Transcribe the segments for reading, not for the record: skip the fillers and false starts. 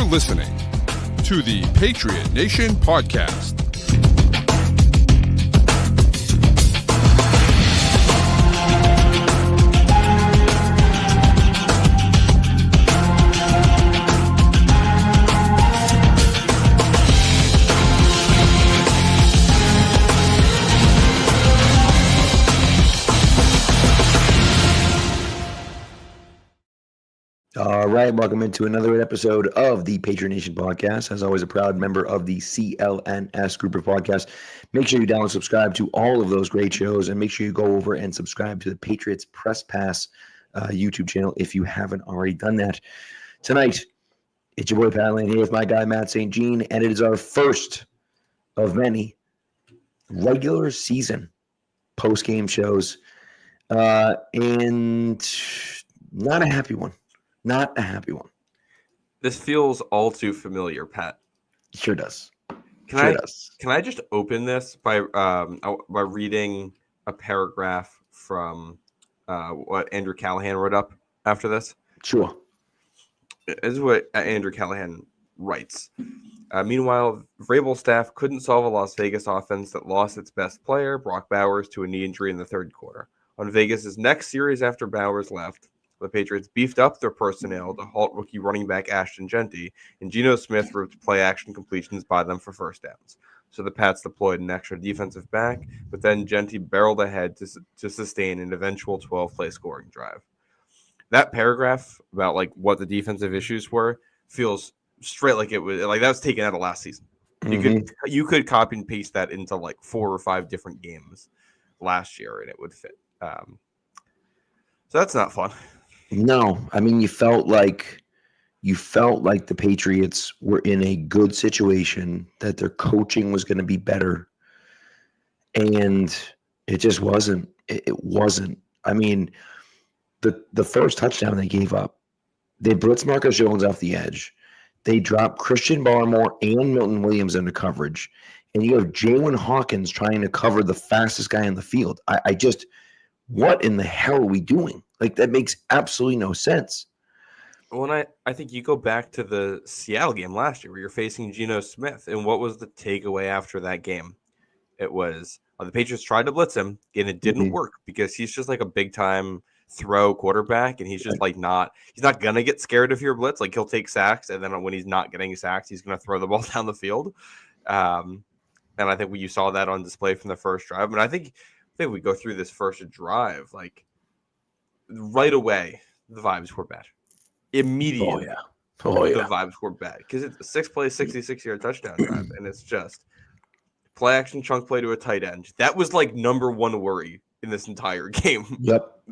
You're listening to the Patriot Nation Podcast. All right, welcome into another episode of the Patriot Nation Podcast. As always, a proud member of the CLNS group of podcasts. Make sure you download and subscribe to all of those great shows, and make sure you go over and subscribe to the Patriots Press Pass YouTube channel if you haven't already done that. Tonight, it's your boy Pat Lane here with my guy Matt St. Jean, and it is our first of many regular season post-game shows, and not a happy one. Not a happy one. This feels all too familiar, Pat. Sure does. Can I just open this by reading a paragraph from what Andrew Callahan wrote up after this? Sure. This is what Andrew Callahan writes. Meanwhile, Vrabel's staff couldn't solve a Las Vegas offense that lost its best player, Brock Bowers, to a knee injury in the third quarter. On Vegas's next series after Bowers left, the Patriots beefed up their personnel to halt rookie running back Ashton Jeanty, and Geno Smith roped play-action completions by them for first downs. So the Pats deployed an extra defensive back, but then Jeanty barreled ahead to sustain an eventual 12-play scoring drive. That paragraph about like what the defensive issues were feels straight like it was like that was taken out of last season. Mm-hmm. You could copy and paste that into like 4 or 5 different games last year, and it would fit. So that's not fun. No, I mean you felt like the Patriots were in a good situation, that their coaching was going to be better, and it just wasn't. It wasn't. I mean, the first touchdown they gave up, they blitzed Marcus Jones off the edge. They dropped Christian Barmore and Milton Williams into coverage, and you have Jaylon Hawkins trying to cover the fastest guy in the field. I just, what in the hell are we doing? Like, that makes absolutely no sense. Well, I think you go back to the Seattle game last year where you're facing Geno Smith, and what was the takeaway after that game? It was the Patriots tried to blitz him, and it didn't work because he's just like a big-time throw quarterback, and he's just like he's not going to get scared of your blitz. Like, he'll take sacks, and then when he's not getting sacks, he's going to throw the ball down the field. And I think you saw that on display from the first drive. But I think we go through this first drive, like, right away, the vibes were bad. Immediately, the vibes were bad because it's a 6-play, 66-yard touchdown drive, and it's just play action chunk play to a tight end. That was like number one worry in this entire game. Yep,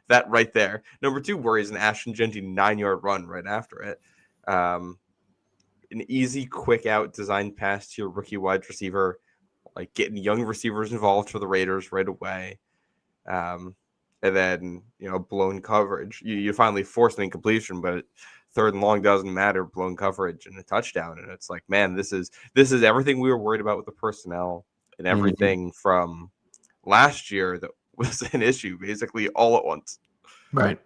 that right there. Number 2 worry is an Ashton Jeanty 9-yard run right after it. An easy, quick out designed pass to your rookie wide receiver, like getting young receivers involved for the Raiders right away. And then, blown coverage. You finally force an incompletion, but 3rd and long doesn't matter. Blown coverage and a touchdown. And it's like, man, this is everything we were worried about with the personnel and everything from last year that was an issue basically all at once. Right.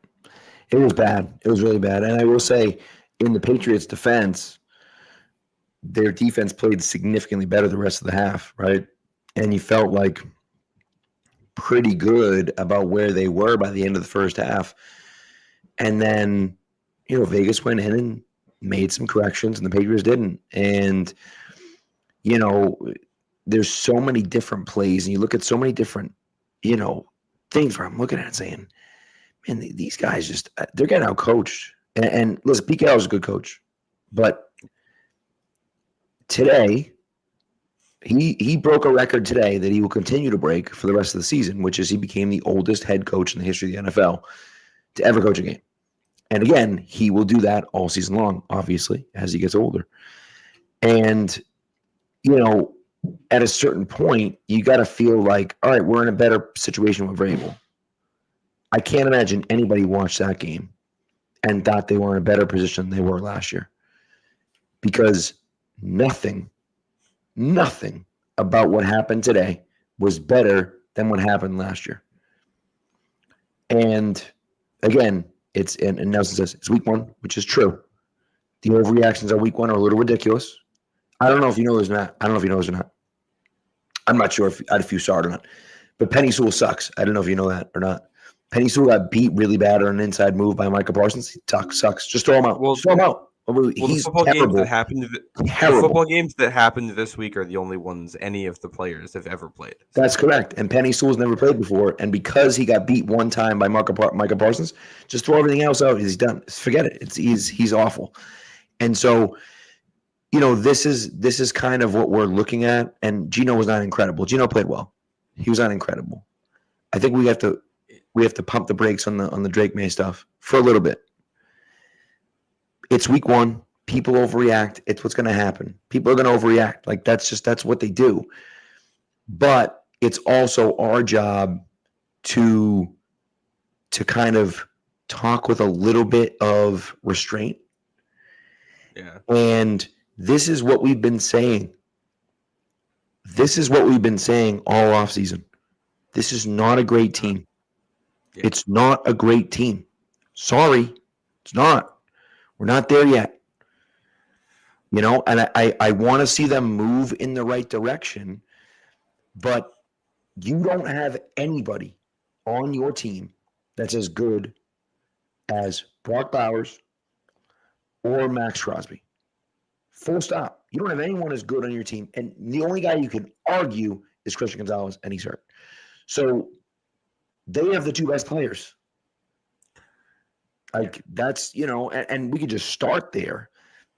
It was bad. It was really bad. And I will say, in the Patriots' defense, their defense played significantly better the rest of the half, right? And you felt like pretty good about where they were by the end of the first half. And then, Vegas went in and made some corrections, and the Patriots didn't. And, there's so many different plays, and you look at so many different, things where I'm looking at it saying, man, these guys just, they're getting out-coached. And listen, Pete Carroll's a good coach. But today, He broke a record today that he will continue to break for the rest of the season, which is he became the oldest head coach in the history of the NFL to ever coach a game. And again, he will do that all season long, obviously, as he gets older. And, at a certain point, you got to feel like, all right, we're in a better situation with Vrabel. I can't imagine anybody watched that game and thought they were in a better position than they were last year, because nothing about what happened today was better than what happened last year. And again, and Nelson says it's week 1, which is true. The overreactions on week 1 are a little ridiculous. I don't know if you know this or not. I'm not sure if you saw it or not. But Penny Sewell sucks. I don't know if you know that or not. Penny Sewell got beat really bad on an inside move by Micah Parsons. He sucks. Just throw him out. Well, Just throw him out. the He's football terrible. games that happened. The football games that happened this week are the only ones any of the players have ever played. That's correct. And Penny Sewell's never played before. And because he got beat one time by Micah Parsons, just throw everything else out. He's done. Forget it. He's awful. And so, this is kind of what we're looking at. And Geno was not incredible. Geno played well. He was not incredible. I think we have to pump the brakes on the Drake May stuff for a little bit. It's week 1. People overreact. It's what's going to happen. People are going to overreact. Like that's what they do. But it's also our job to kind of talk with a little bit of restraint. Yeah. And this is what we've been saying. This is what we've been saying all offseason. This is not a great team. Yeah. It's not a great team. Sorry. It's not. We're not there yet. And I want to see them move in the right direction, but you don't have anybody on your team that's as good as Brock Bowers or Max Crosby. Full stop. You don't have anyone as good on your team. And the only guy you can argue is Christian Gonzalez, and he's hurt. So they have the 2 best players. Like that's, and we could just start there,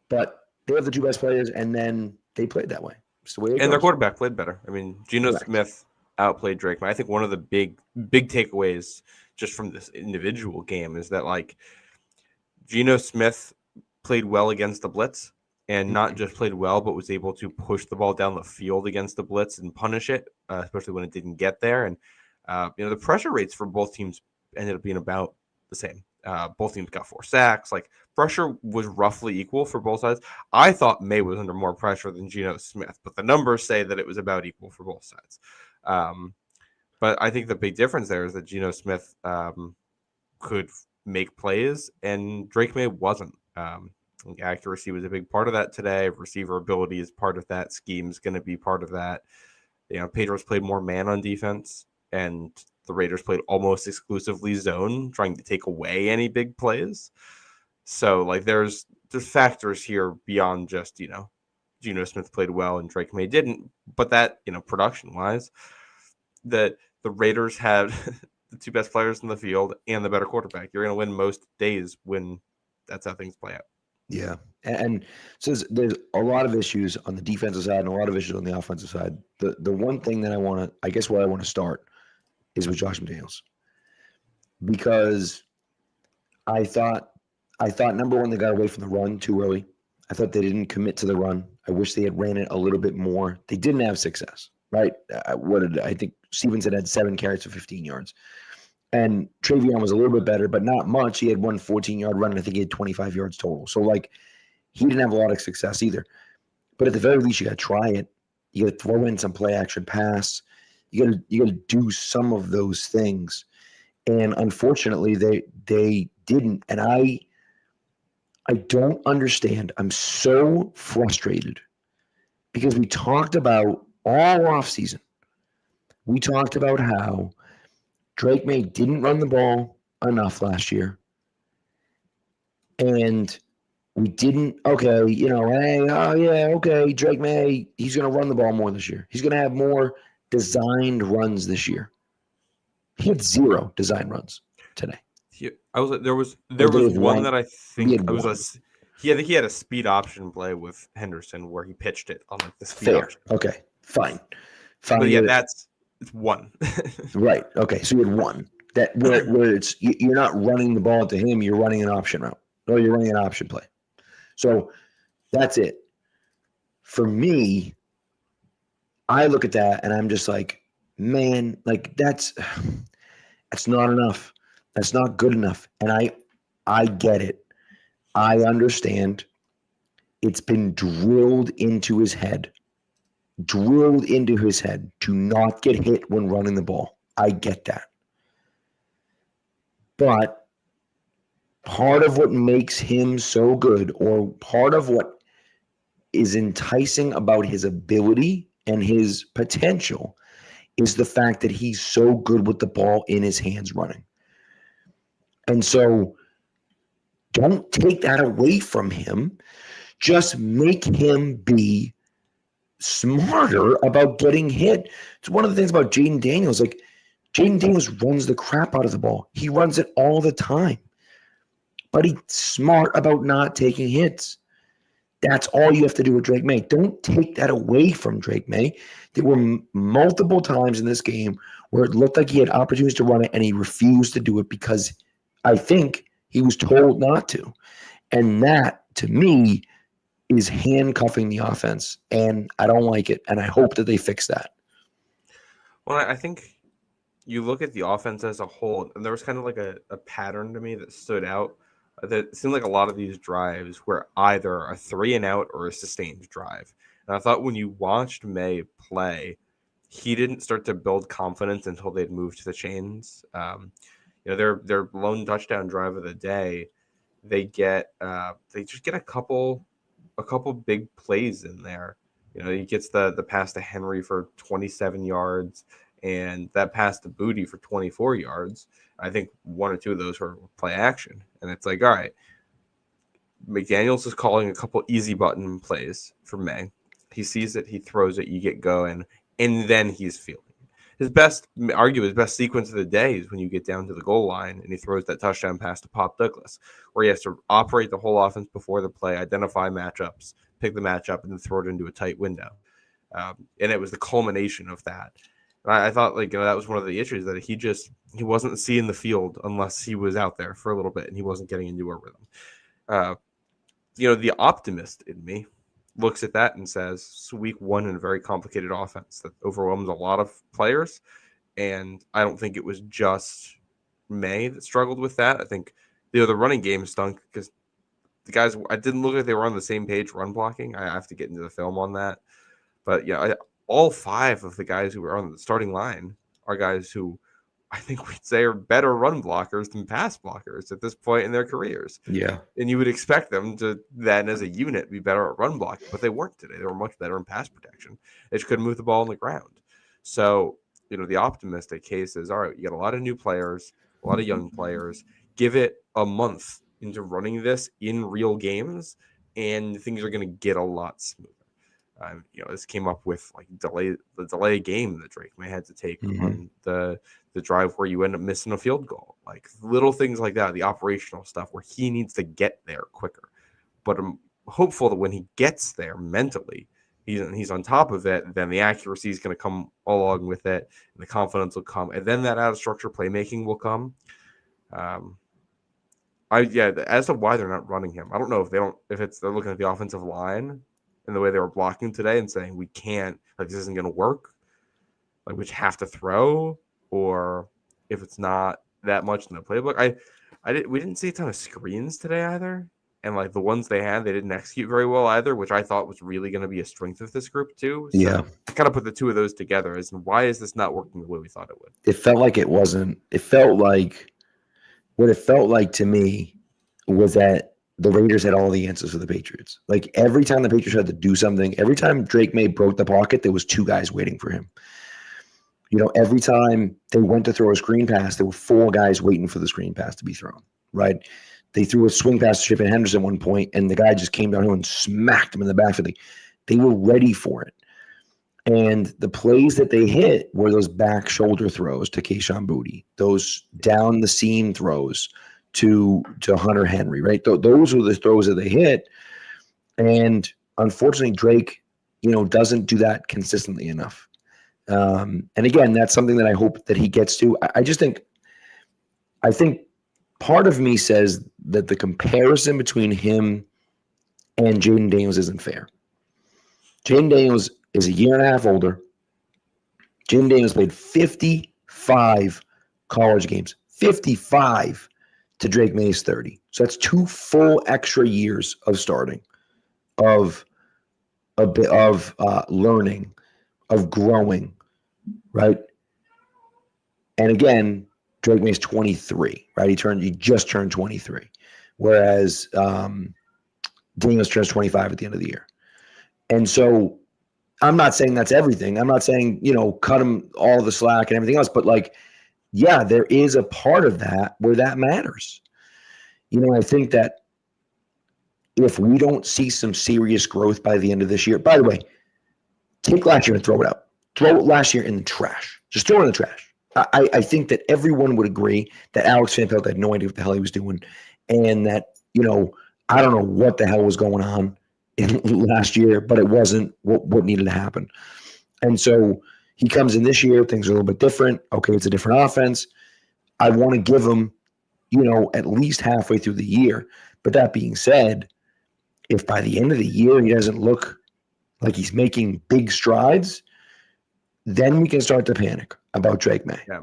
but they have the 2 best players, and then they played that way. It's the way it goes. Their quarterback played better. I mean, Geno Smith outplayed Drake. I think one of the big takeaways just from this individual game is that, like, Geno Smith played well against the blitz, and not just played well, but was able to push the ball down the field against the blitz and punish it, especially when it didn't get there. And, the pressure rates for both teams ended up being about the same. Both teams got 4 sacks. Like, pressure was roughly equal for both sides. I thought May was under more pressure than Geno Smith, but the numbers say that it was about equal for both sides. But I think the big difference there is that Geno Smith could make plays, and Drake May wasn't. Accuracy was a big part of that today. Receiver ability is part of that. Scheme is going to be part of that. Patriots played more man on defense, and the Raiders played almost exclusively zone, trying to take away any big plays. So, like, there's factors here beyond just, Geno Smith played well and Drake May didn't. But that, production-wise, that the Raiders had the 2 best players in the field and the better quarterback. You're going to win most days when that's how things play out. Yeah. And so there's a lot of issues on the defensive side and a lot of issues on the offensive side. The one thing that where I want to start is with Josh McDaniels. Because I thought number one, they got away from the run too early. I thought they didn't commit to the run. I wish they had ran it a little bit more. They didn't have success, right? I think Stevenson had 7 carries for 15 yards. And Travion was a little bit better, but not much. He had 1 14-yard run, and I think he had 25 yards total. So, like, he didn't have a lot of success either. But at the very least, you got to try it. You got to throw in some play-action pass. You got to do some of those things. And unfortunately, they didn't. And I don't understand. I'm so frustrated because we talked about all offseason. We talked about how Drake May didn't run the ball enough last year. And we didn't, Drake May, he's going to run the ball more this year. He's going to have more designed runs this year. He had 0 design runs today. There was one that I think he had a speed option play with Henderson where he pitched it on like the speed option. Okay, fine. But yeah, it's one. Right. Okay. So you had 1 that where it's you're not running the ball to him, you're running an option route. Or you're running an option play. So that's it. For me, I look at that and I'm just like, man, like that's not enough. That's not good enough. And I get it. I understand. It's been drilled into his head to not get hit when running the ball. I get that. But part of what makes him so good, or part of what is enticing about his ability and his potential, is the fact that he's so good with the ball in his hands running. And so don't take that away from him. Just make him be smarter about getting hit. It's one of the things about Jaden Daniels. Like, Jaden Daniels runs the crap out of the ball. He runs it all the time. But he's smart about not taking hits. That's all you have to do with Drake May. Don't take that away from Drake May. There were multiple times in this game where it looked like he had opportunities to run it and he refused to do it because I think he was told not to. And that, to me, is handcuffing the offense. And I don't like it. And I hope that they fix that. Well, I think you look at the offense as a whole, and there was kind of like a pattern to me that stood out. That seemed like a lot of these drives were either a 3-and-out or a sustained drive. And I thought when you watched May play, he didn't start to build confidence until they'd moved to the chains. Their lone touchdown drive of the day, they just get a couple big plays in there. He gets the pass to Henry for 27 yards, and that pass to Booty for 24 yards. I think one or two of those were play action. And it's like, all right, McDaniels is calling a couple easy button plays for May. He sees it, he throws it, you get going, and then he's feeling it. His best sequence of the day is when you get down to the goal line and he throws that touchdown pass to Pop Douglas, where he has to operate the whole offense before the play, identify matchups, pick the matchup, and then throw it into a tight window. And it was the culmination of that. I thought that was one of the issues, that he wasn't seeing the field unless he was out there for a little bit and he wasn't getting into a rhythm. The optimist in me looks at that and says, it's week one in a very complicated offense that overwhelms a lot of players. And I don't think it was just May that struggled with that. I think the running game stunk because the guys, I didn't look like they were on the same page run blocking. I have to get into the film on that. But all five of the guys who were on the starting line are guys who I think we'd say are better run blockers than pass blockers at this point in their careers. Yeah. And you would expect them to then, as a unit, be better at run blocking, but they weren't today. They were much better in pass protection. They just couldn't move the ball on the ground. So, the optimistic case is, all right, you got a lot of new players, a lot of young players. Give it a month into running this in real games, and things are going to get a lot smoother. This came up with the delay game that Drake May had to take on the drive where you end up missing a field goal, like little things like that, the operational stuff where he needs to get there quicker. But I'm hopeful that when he gets there mentally, he's on top of it, then the accuracy is going to come along with it, and the confidence will come, and then that out of structure playmaking will come. As to why they're not running him, I don't know if they're looking at the offensive line and the way they were blocking today and saying, we can't, this isn't going to work, we just have to throw, or if it's not that much in the playbook. We didn't see a ton of screens today either, and the ones they had, they didn't execute very well either, which I thought was really going to be a strength of this group too. So yeah, I kind of put the two of those together as why is this not working the way we thought it would? It felt like it wasn't. It felt like what it felt like to me was that the Raiders had all the answers for the Patriots. Every time the Patriots had to do something, every time Drake May broke the pocket, there was two guys waiting for him. Every time they went to throw a screen pass, there were four guys waiting for the screen pass to be thrown, right? They threw a swing pass to Shippen Henderson at one point, and the guy just came downhill and smacked him in the backfield. They were ready for it. And the plays that they hit were those back shoulder throws to Kayshon Boutte, those down the seam throws to Hunter Henry, right? Those were the throws that they hit. And unfortunately, Drake, doesn't do that consistently enough. And again, that's something that I hope that he gets to. I think part of me says that the comparison between him and Jaden Daniels isn't fair. Jaden Daniels is a year and a half older. Jaden Daniels played 55 college games, 55 to Drake May's 30. So that's 2 full extra years of starting, of a bit of learning, of growing, right? And again, Drake May's 23, right? He just turned 23, whereas Daniels turns 25 at the end of the year. And so I'm not saying that's everything. I'm not saying, cut him all the slack and everything else, but yeah, there is a part of that where that matters. I think that if we don't see some serious growth by the end of this year, by the way, take last year and throw it out. Throw it last year in the trash. Just throw it in the trash. I think that everyone would agree that Alex Van Pelt had no idea what the hell he was doing, and that, I don't know what the hell was going on in last year, but it wasn't what needed to happen. And so he comes in this year, things are a little bit different. Okay, it's a different offense. I want to give him, at least halfway through the year. But that being said, if by the end of the year he doesn't look like he's making big strides, then we can start to panic about Drake May. Yeah.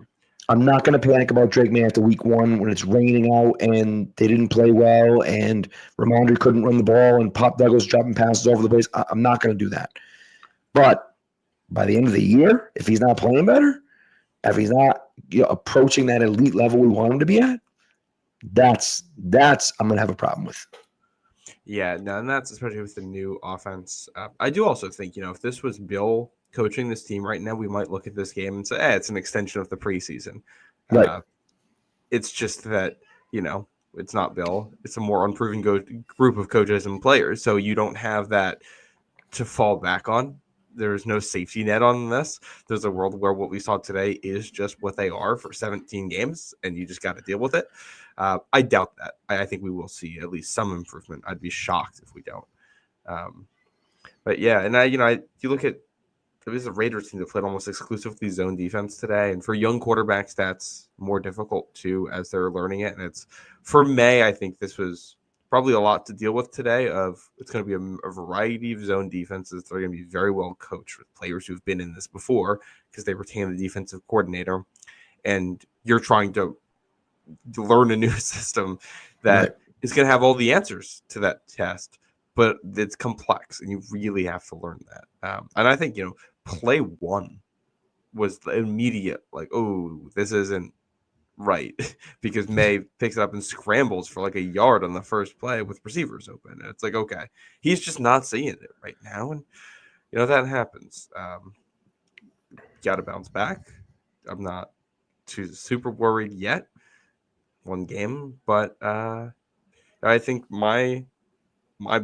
I'm not going to panic about Drake May after week 1 when it's raining out and they didn't play well and Ramondre couldn't run the ball and Pop Douglas dropping passes over the place. I'm not going to do that. But by the end of the year, if he's not playing better, if he's not approaching that elite level we want him to be at, that's I'm going to have a problem with. Yeah, no, and that's especially with the new offense. I do also think, if this was Bill coaching this team right now, we might look at this game and say, it's an extension of the preseason. Right. It's just that, it's not Bill. It's a more unproven group of coaches and players. So you don't have that to fall back on. There's no safety net on this. There's a world where what we saw today is just what they are for 17 games, and you just got to deal with it. I doubt that. I think we will see at least some improvement. I'd be shocked if we don't. But yeah, and you look at, it was a Raiders team that played almost exclusively zone defense today, and for young quarterbacks, that's more difficult too as they're learning it. And it's for May, I think this was probably a lot to deal with today. It's going to be a variety of zone defenses. They're going to be very well coached with players who've been in this before because they retain the defensive coordinator, and you're trying to learn a new system that is going to have all the answers to that test, but it's complex and you really have to learn that. And I think, play 1 was the immediate, this isn't right, because May picks it up and scrambles for a yard on the first play with receivers open. And it's okay, he's just not seeing it right now. And, that happens. Got to bounce back. I'm not too super worried yet. 1 game, but I think my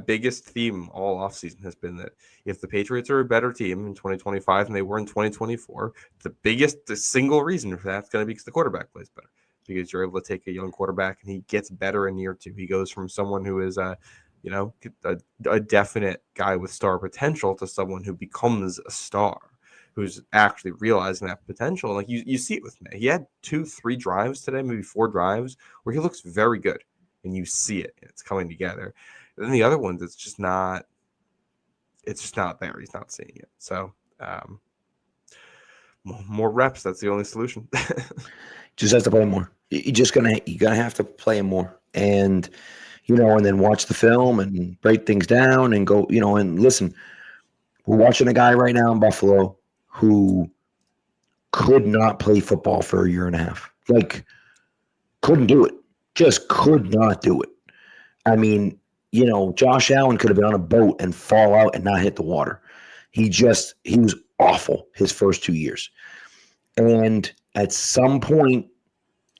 biggest theme all offseason has been that if the Patriots are a better team in 2025 than they were in 2024, the single reason for that's going to be because the quarterback plays better, because you're able to take a young quarterback and he gets better in year 2. He goes from someone who is a definite guy with star potential to someone who becomes a star, who's actually realizing that potential. Like you see it with May. He had 2-3 drives today, maybe 4 drives, where he looks very good, and you see it. It's coming together. And then the other ones, it's just not there. He's not seeing it. So more reps. That's the only solution. Just has to play more. You're gonna have to play him more, and and then watch the film and break things down and go, and listen. We're watching a guy right now in Buffalo who could not play football for a year and a half. Couldn't do it. Just could not do it. I mean, Josh Allen could have been on a boat and fall out and not hit the water. He was awful his first 2 years. And at some point,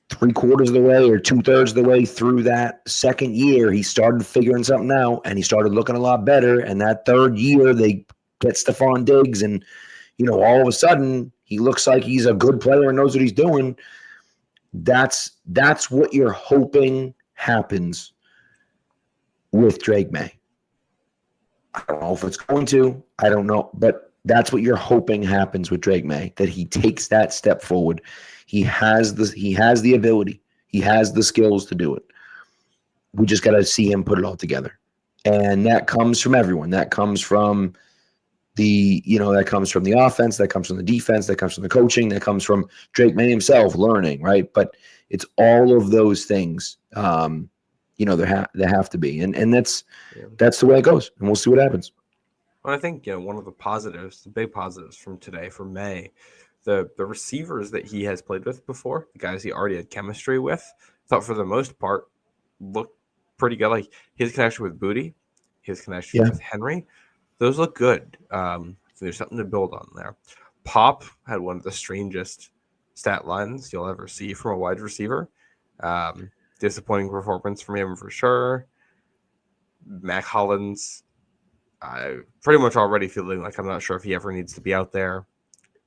3/4 of the way or 2/3 of the way through that second year, he started figuring something out and he started looking a lot better. And that third year, they get Stephon Diggs and, all of a sudden he looks like he's a good player and knows what he's doing. That's what you're hoping happens with Drake May. I don't know if it's going to. I don't know. But that's what you're hoping happens with Drake May, that he takes that step forward. He has the ability. He has the skills to do it. We just got to see him put it all together. And that comes from everyone. That comes from the offense, that comes from the defense, that comes from the coaching, that comes from Drake May himself learning, right? But it's all of those things. There have to be, and that's the way it goes, and we'll see what happens. Well, I think one of the positives, the big positives from today for May, the receivers that he has played with before, the guys he already had chemistry with, thought for the most part looked pretty good. Like his connection with Booty, his connection with Henry, those look good. So there's something to build on there. Pop had one of the strangest stat lines you'll ever see from a wide receiver. Disappointing performance from him for sure. Mac Hollins, pretty much already feeling like I'm not sure if he ever needs to be out there.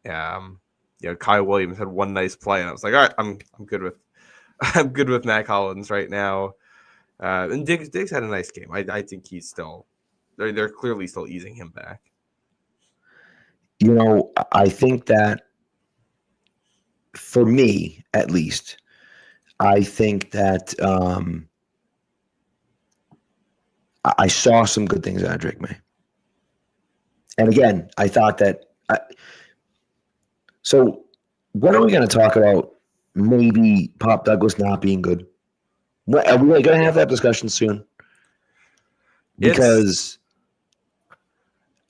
Kyle Williams had one nice play, and I was like, all right, I'm good with I'm good with Mac Hollins right now. And Diggs had a nice game. I think he's still they're clearly still easing him back. I think that for me, at least, I think that I saw some good things out of Drake May. And again, I thought that. So, what are we going to talk about? Maybe Pop Douglas not being good. Are we going to have that discussion soon? Because,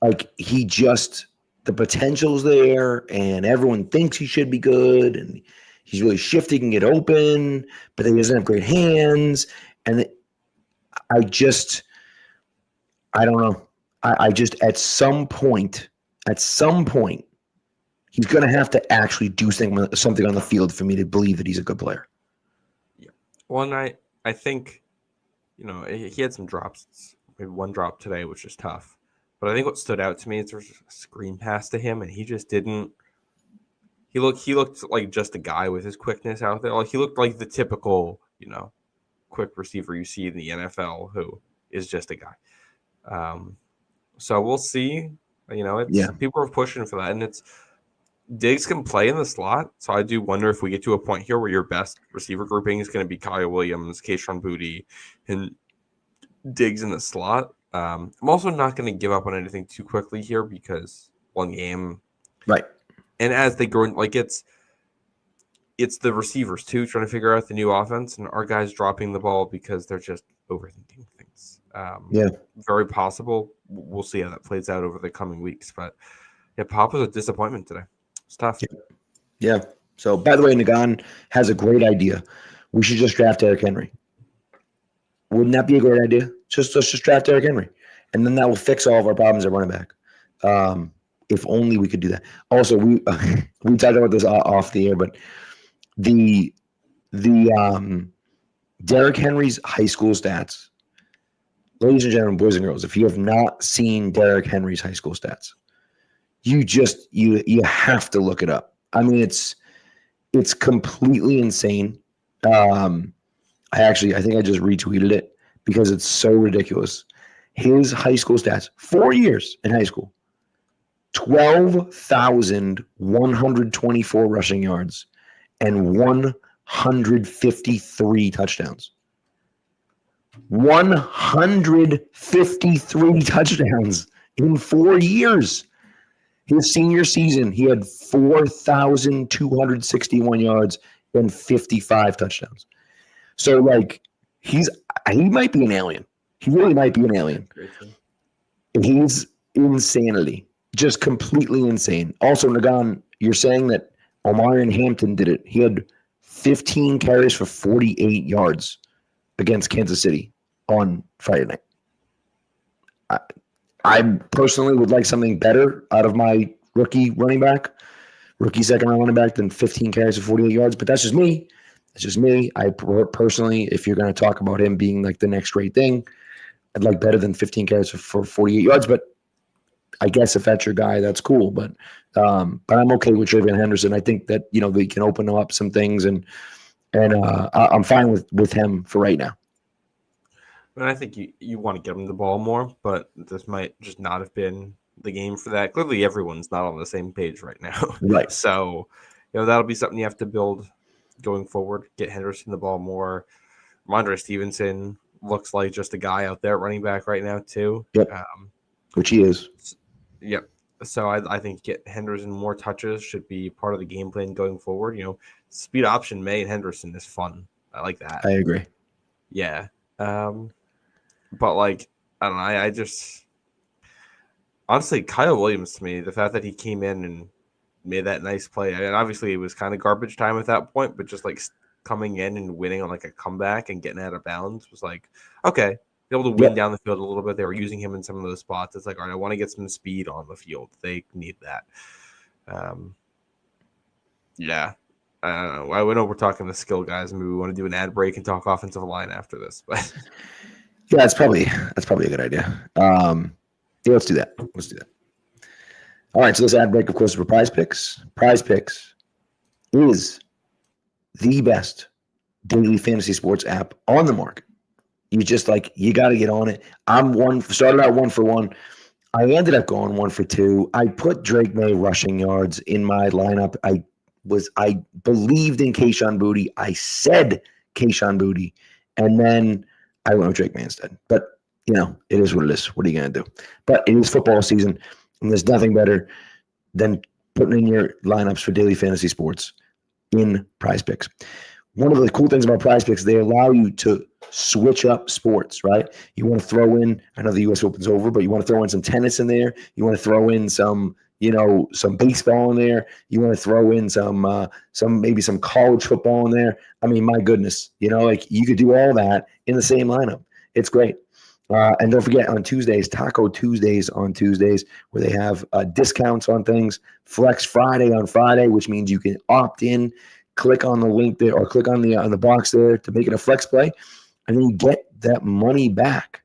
the potential's there, and everyone thinks he should be good, and he's really shifty and get open, but he doesn't have great hands. And I don't know. I just at some point, he's going to have to actually do something on the field for me to believe that he's a good player. Yeah. Well, and I think, he had some drops. Maybe one drop today, which is tough. But I think what stood out to me is there was a screen pass to him, and he just didn't. He looked like just a guy with his quickness out there. Like he looked like the typical, quick receiver you see in the NFL who is just a guy. So we'll see. People are pushing for that, and Diggs can play in the slot. So I do wonder if we get to a point here where your best receiver grouping is going to be Kyle Williams, Kayshon Boutte, and Diggs in the slot. I'm also not going to give up on anything too quickly here because one game, right? And as they grow, it's the receivers too trying to figure out the new offense, and our guys dropping the ball because they're just overthinking things. Very possible. We'll see how that plays out over the coming weeks. But Pop was a disappointment today. It's tough. Yeah. So by the way, Nagan has a great idea. We should just draft Derrick Henry. Wouldn't that be a great idea? Let's just draft Derrick Henry, and then that will fix all of our problems at running back. If only we could do that. Also, we talked about this off the air, but the Derrick Henry's high school stats, ladies and gentlemen, boys and girls, if you have not seen Derrick Henry's high school stats, you have to look it up. I mean, it's completely insane. I think I just retweeted it because it's so ridiculous. His high school stats, 4 years in high school, 12,124 rushing yards and 153 touchdowns. 153 touchdowns in 4 years. His senior season, he had 4,261 yards and 55 touchdowns. So, he might be an alien. He really might be an alien. And he's insanity. Just completely insane. Also, Nagan, you're saying that Omarion Hampton did it. He had 15 carries for 48 yards against Kansas City on Friday night. I personally would like something better out of my rookie second round running back than 15 carries for 48 yards, but that's just me. It's just me. I personally, if you're going to talk about him being the next great thing, I'd like better than 15 carries for 48 yards. But I guess if that's your guy, that's cool. But I'm okay with Travion Henderson. I think that we can open up some things, and I'm fine with him for right now. And I think you want to get him the ball more, but this might just not have been the game for that. Clearly, everyone's not on the same page right now. Right. So, that'll be something you have to build going forward. Get Henderson the ball more. Ramondre Stevenson looks like just a guy out there running back right now too. Yep. Which he is. Yep. So I think get Henderson more touches should be part of the game plan going forward. Speed option May and Henderson is fun. I like that. I agree. Yeah. But I don't know. I just honestly, Kyle Williams to me, the fact that he came in and made that nice play. And obviously, it was kind of garbage time at that point, but just like coming in and winning on like a comeback and getting out of bounds was like, okay, be able to win down the field a little bit. They were using him in some of those spots. It's like, all right, I want to get some speed on the field. They need that. Yeah. I don't know. I know we're talking the skill guys. Maybe we want to do an ad break and talk offensive line after this. But yeah, that's probably a good idea. Yeah, let's do that. All right, so this ad break, of course, is for Prize Picks. Prize Picks is the best daily fantasy sports app on the market. You got to get on it. Started out 1 for 1. I ended up going 1 for 2. I put Drake May rushing yards in my lineup. I believed in Kayshon Boutte. I said Kayshon Boutte, and then I went with Drake May instead. But, it is what it is. What are you going to do? But it is football season, and there's nothing better than putting in your lineups for daily fantasy sports in Prize Picks. One of the cool things about Prize Picks, they allow you to switch up sports, right? You want to throw in, I know the U.S. Open's over, but you want to throw in some tennis in there. You want to throw in some baseball in there. You want to throw in maybe some college football in there. I mean, my goodness, you could do all that in the same lineup. It's great. And don't forget on Tuesdays, Taco Tuesdays on Tuesdays, where they have discounts on things. Flex Friday on Friday, which means you can opt in, click on the link there, or click on the box there to make it a flex play, and then you get that money back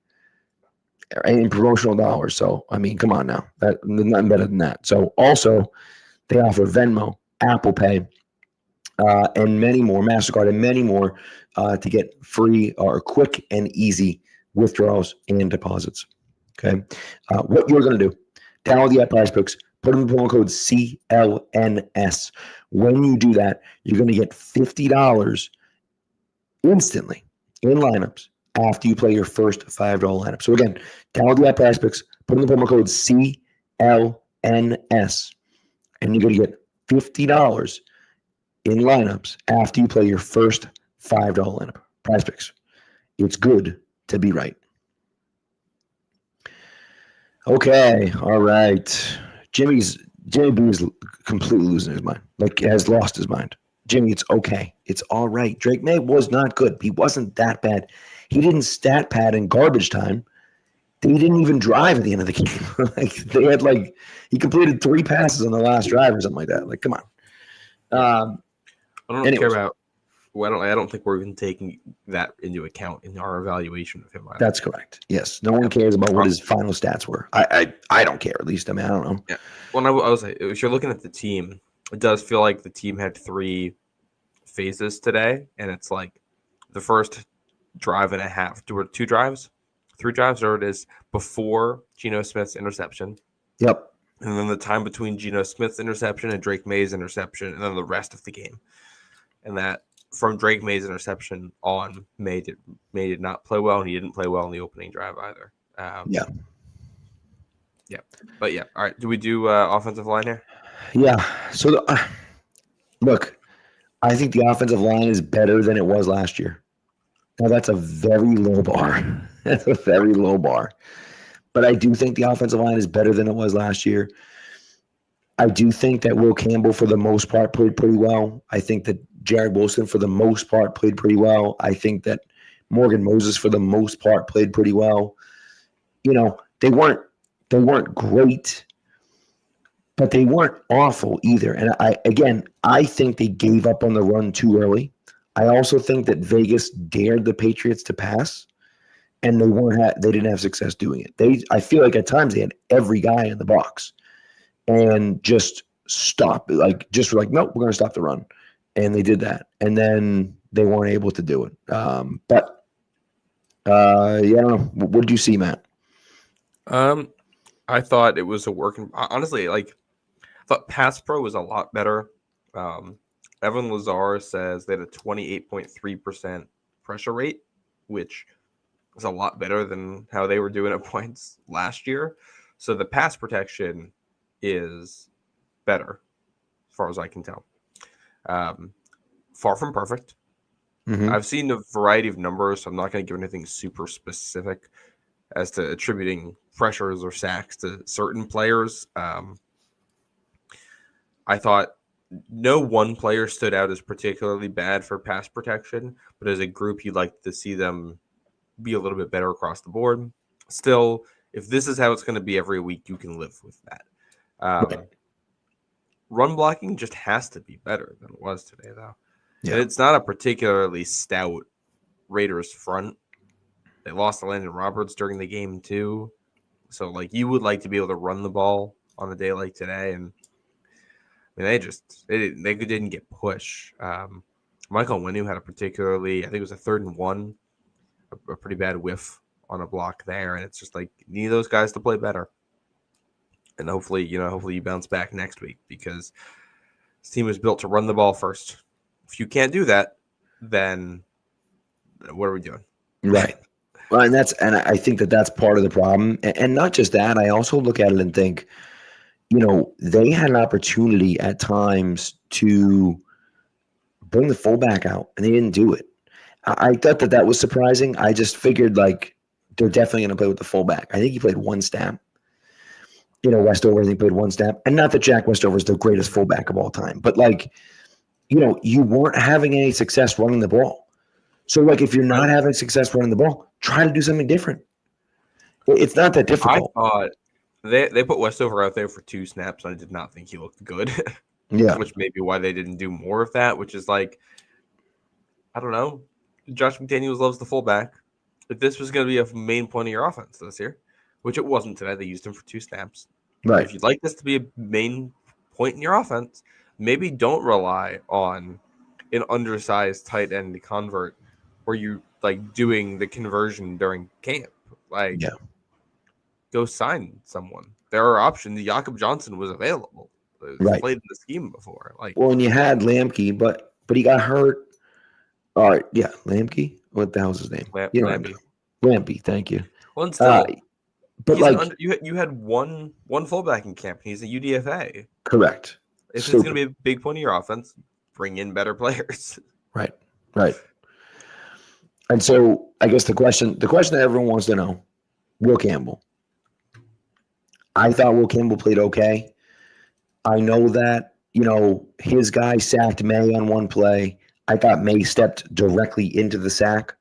in promotional dollars. So, I mean, come on now. There's nothing better than that. So, also, they offer Venmo, Apple Pay, and many more, MasterCard, and many more to get free or quick and easy withdrawals and deposits. Okay. What you're going to do, download the app Prize Picks, put in the promo code CLNS. When you do that, you're going to get $50 instantly in lineups after you play your first $5 lineup. So again, download the app Prize Picks, put in the promo code CLNS, and you're going to get $50 in lineups after you play your first $5 lineup. Prize Picks. It's good to be right. Okay, all right. Jimmy B is completely losing his mind. Has lost his mind. Jimmy, it's okay. It's all right. Drake May was not good. He wasn't that bad. He didn't stat pad in garbage time. They didn't even drive at the end of the game. He completed 3 passes on the last drive or something like that. Come on. I don't care about. Well, I don't think we're even taking that into account in our evaluation of him. That's correct. Yes. No one cares about what his final stats were. I don't care, at least. I mean, I don't know. Yeah. Well, I was like, if you're looking at the team, it does feel like the team had 3 phases today, and it's like the first drive and a half, 2 drives, 3 drives, or it is before Geno Smith's interception. Yep. And then the time between Geno Smith's interception and Drake May's interception, and then the rest of the game. And that from Drake May's interception on, May did not play well, and he didn't play well in the opening drive either. Yeah. But yeah, all right. Do we do offensive line here? Yeah. So, look, I think the offensive line is better than it was last year. Now, that's a very low bar. That's a very low bar. But I do think the offensive line is better than it was last year. I do think that Will Campbell, for the most part, played pretty well. I think that Jared Wilson, for the most part, played pretty well. I think that Morgan Moses, for the most part, played pretty well. They weren't great, but they weren't awful either. And I think they gave up on the run too early. I also think that Vegas dared the Patriots to pass, and they didn't have success doing it. I feel like at times they had every guy in the box and just stop. Nope, we're going to stop the run. And they did that. And then they weren't able to do it. I don't know. What did you see, Matt? I thought it was a working. Honestly, I thought Pass Pro was a lot better. Evan Lazar says they had a 28.3% pressure rate, which is a lot better than how they were doing at points last year. So the pass protection is better, as far as I can tell. Far from perfect. Mm-hmm. I've seen a variety of numbers, so I'm not going to give anything super specific as to attributing pressures or sacks to certain players. I thought no one player stood out as particularly bad for pass protection, but as a group, you'd like to see them be a little bit better across the board. Still, if this is how it's going to be every week, you can live with that. Right. Run blocking just has to be better than it was today, though. Yeah. And it's not a particularly stout Raiders front. They lost to Landon Roberts during the game, too. So, like, you would like to be able to run the ball on a day like today. And, I mean, they didn't get push. Michael Winu had a particularly, I think it was a 3rd and 1, a pretty bad whiff on a block there. And it's just like, you need those guys to play better. And hopefully you bounce back next week because this team was built to run the ball first. If you can't do that, then what are we doing? Right. Well, and I think that's part of the problem. And not just that, I also look at it and think, they had an opportunity at times to bring the fullback out, and they didn't do it. I thought that was surprising. I just figured, like, they're definitely going to play with the fullback. I think he played one snap. Westover, I think, played one snap. And not that Jack Westover is the greatest fullback of all time, but, like, you weren't having any success running the ball. So, like, if you're not having success running the ball, try to do something different. It's not that difficult. I thought they put Westover out there for 2 snaps, and I did not think he looked good. Yeah. Which may be why they didn't do more of that, which is like, I don't know. Josh McDaniels loves the fullback. If this was going to be a main point of your offense this year, which it wasn't today, they used him for 2 snaps. Right. If you'd like this to be a main point in your offense, maybe don't rely on an undersized tight end convert where you like doing the conversion during camp. Like, go sign someone. There are options. Jakob Johnson was available. He's played in the scheme before. Like, well, and you had Lamke, but he got hurt. All right, yeah, Lamke. What the hell's his name? Lamke. Thank you. Well, and still, but like you had one fullback in camp. He's a UDFA. Correct. If it's going to be a big point of your offense, bring in better players. Right. And so I guess the question that everyone wants to know, Will Campbell. I thought Will Campbell played okay. I know that, his guy sacked May on one play. I thought May stepped directly into the sack.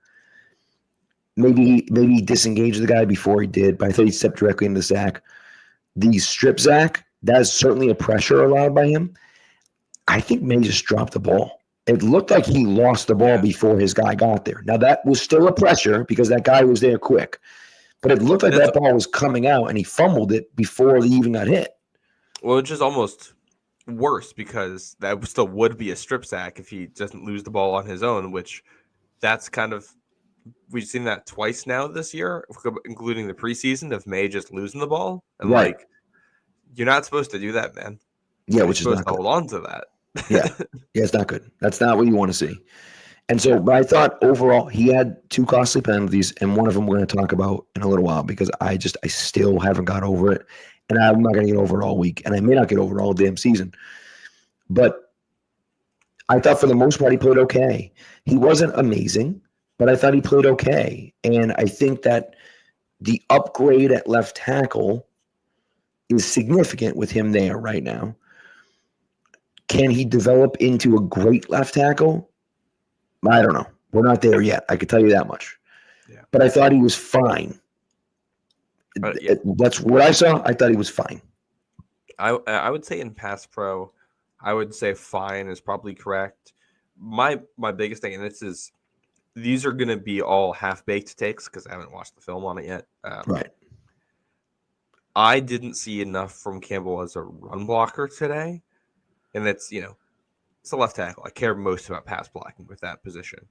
Maybe he disengaged the guy before he did, but I thought he stepped directly into the sack. The strip sack, that is certainly a pressure allowed by him. I think May just dropped the ball. It looked like he lost the ball before his guy got there. Now, that was still a pressure because that guy was there quick. But it looked like that ball was coming out, and he fumbled it before he even got hit. Well, it's just almost worse because that still would be a strip sack if he doesn't lose the ball on his own, which that's kind of – we've seen that twice now this year, including the preseason of May just losing the ball. And, like, you're not supposed to do that, man. Yeah, you're which is not supposed to hold on to that. Yeah, it's not good. That's not what you want to see. And so, but I thought overall he had 2 costly penalties, and one of them we're going to talk about in a little while because I still haven't got over it, and I'm not going to get over it all week, and I may not get over it all damn season. But I thought for the most part he played okay. He wasn't amazing, but I thought he played okay, and I think that the upgrade at left tackle is significant with him there right now. Can he develop into a great left tackle? I don't know. We're not there yet. I can tell you that much. Yeah. But I thought he was fine. That's what I saw. I thought he was fine. I would say in pass pro, I would say fine is probably correct. My biggest thing, and these are going to be all half-baked takes because I haven't watched the film on it yet. Right. I didn't see enough from Campbell as a run blocker today. And it's a left tackle. I care most about pass blocking with that position.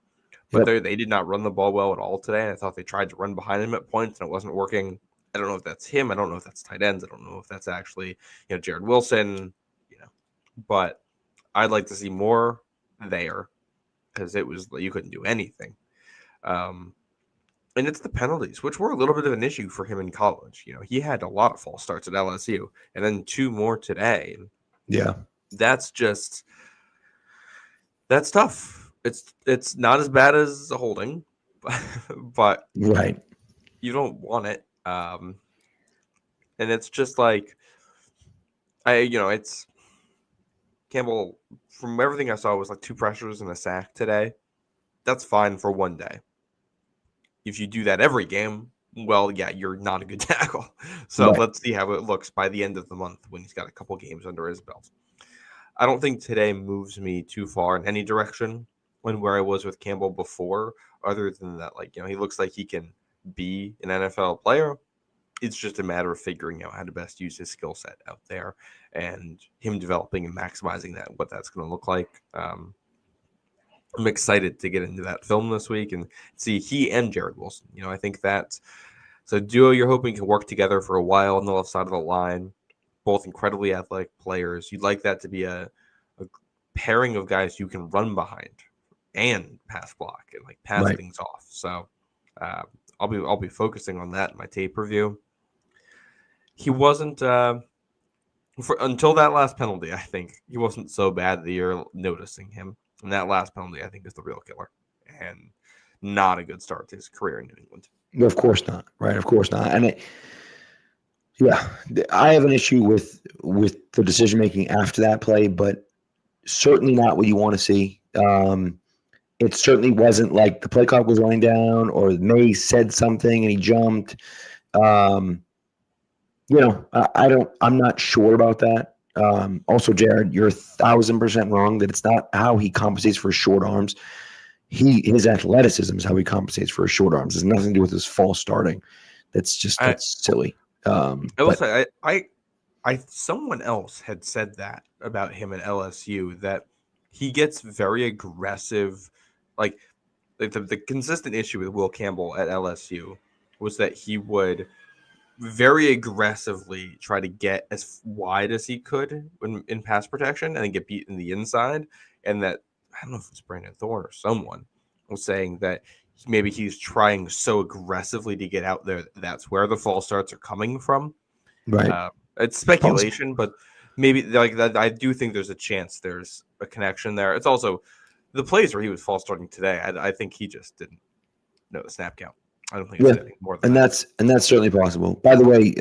But they did not run the ball well at all today. I thought they tried to run behind him at points, and it wasn't working. I don't know if that's him. I don't know if that's tight ends. I don't know if that's actually Jared Wilson. But I'd like to see more there because it was you couldn't do anything. And it's the penalties, which were a little bit of an issue for him in college. He had a lot of false starts at LSU, and then 2 more today. Yeah. That's tough. It's not as bad as a holding, but right. You don't want it. And it's just like it's Campbell, from everything I saw, was like 2 pressures and a sack today. That's fine for one day. If you do that every game, well, yeah, you're not a good tackle. So let's see how it looks by the end of the month when he's got a couple games under his belt. I don't think today moves me too far in any direction when where I was with Campbell before, other than that, like, he looks like he can be an NFL player. It's just a matter of figuring out how to best use his skill set out there and him developing and maximizing that, what that's going to look like. I'm excited to get into that film this week and see he and Jared Wilson. I think that's a duo you're hoping can work together for a while on the left side of the line. Both incredibly athletic players. You'd like that to be a pairing of guys you can run behind and pass block and like pass things off. So I'll be focusing on that in my tape review. He wasn't until that last penalty. I think he wasn't so bad that you're noticing him. And that last penalty, I think, is the real killer, and not a good start to his career in New England. Of course not, right? Of course not. And I have an issue with the decision making after that play, but certainly not what you want to see. It certainly wasn't like the play clock was running down or May said something and he jumped. I'm not sure about that. Also, Jared, you're 1,000% wrong that it's not how he compensates for his short arms. His athleticism is how he compensates for his short arms. It has nothing to do with his false starting. That's silly. I will say, someone else had said that about him at LSU, that he gets very aggressive. Like the consistent issue with Will Campbell at LSU was that he would very aggressively try to get as wide as he could in pass protection and then get beat in the inside. And that, I don't know if it's Brandon Thorne or someone was saying that maybe he's trying so aggressively to get out there. That's where the false starts are coming from. Right. It's speculation, but maybe like that. I do think there's a chance there's a connection there. It's also the plays where he was false starting today. I think he just didn't know the snap count. I don't think it's anything more than that. And that's certainly possible. By the way,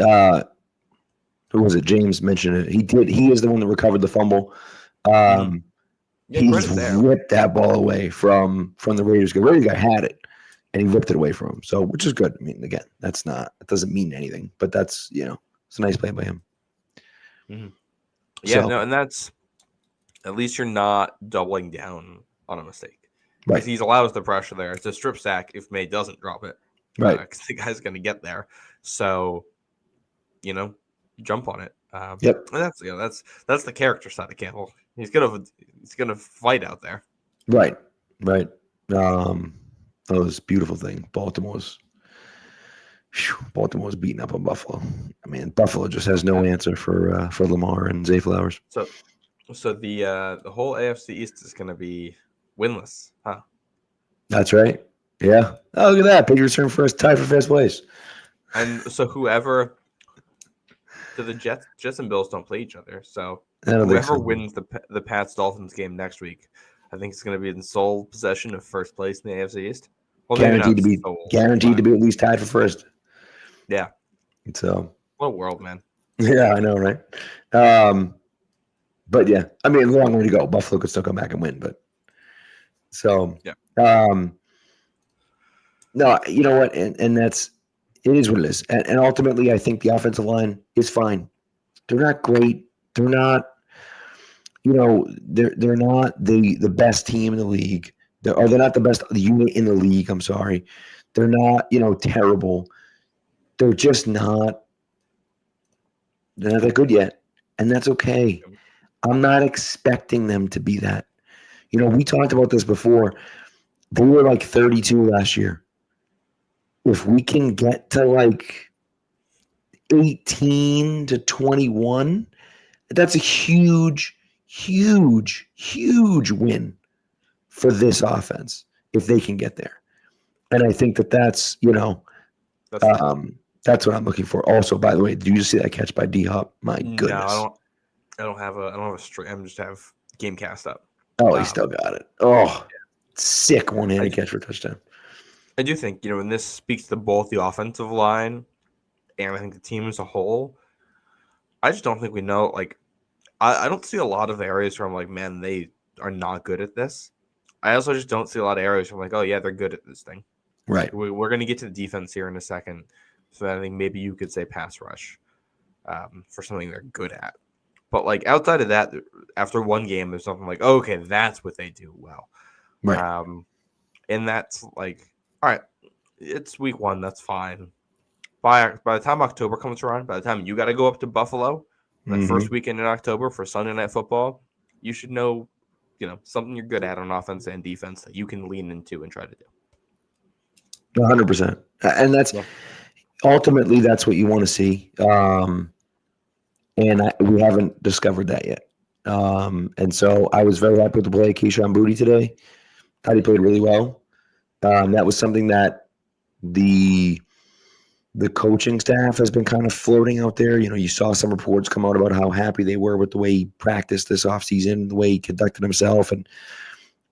who was it? James mentioned it. He is the one that recovered the fumble. He ripped that ball away from the Raiders. The Raiders guy had it, and he ripped it away from him. So, which is good. I mean, again, it doesn't mean anything, but that's it's a nice play by him. Mm-hmm. Yeah, and that's at least you're not doubling down on a mistake. Right. Because he allows the pressure there. It's a strip sack if May doesn't drop it. Right. Because the guy's going to get there. So, jump on it. Yep. And that's the character side of Campbell. He's gonna fight out there. Right. That was a beautiful thing. Baltimore's beating up on Buffalo. I mean, Buffalo just has no answer for Lamar and Zay Flowers. So the whole AFC East is gonna be winless, huh? That's right. Yeah. Oh, look at that. Patriots are tied for first place. And so the Jets and Bills don't play each other. So whoever wins the Pats Dolphins game next week, I think it's going to be in sole possession of first place in the AFC East. Well, guaranteed to be at least tied for first. Yeah. So what a world, man. Yeah, I know, right? But yeah, I mean, long way to go. Buffalo could still come back and win, but so yeah. No, you know what? And it is what it is. And ultimately, I think the offensive line is fine. They're not great. They're not, they're not the best team in the league. They're not the best unit in the league. I'm sorry. They're not, terrible. They're just not. They're not that good yet. And that's okay. I'm not expecting them to be that. We talked about this before. They were like 32 last year. If we can get to like 18 to 21, that's a huge, huge, huge win for this offense if they can get there. And I think that's what I'm looking for. Also, by the way, did you just see that catch by D-Hop? My goodness. No, I don't have a stream. I just have Gamecast up. Oh, he still got it. Oh, sick one-handed catch for a touchdown. I do think, and this speaks to both the offensive line and I think the team as a whole. I just don't think we know. Like, I don't see a lot of areas where I'm like, man, they are not good at this. I also just don't see a lot of areas where I'm like, oh, yeah, they're good at this thing. Right. We're going to get to the defense here in a second. So I think maybe you could say pass rush for something they're good at. But, like, outside of that, after one game, there's something like, oh, okay, that's what they do well. Right. And that's like, all right, it's week 1. That's fine. By the time October comes around, by the time you got to go up to Buffalo, the first weekend in October for Sunday Night Football, you should know, something you're good at on offense and defense that you can lean into and try to do. 100%. And that's ultimately that's what you want to see. And we haven't discovered that yet. And so I was very happy with the play of Keyshawn Boutte today. Thought he played really well. That was something that the coaching staff has been kind of floating out there. You saw some reports come out about how happy they were with the way he practiced this offseason, the way he conducted himself, and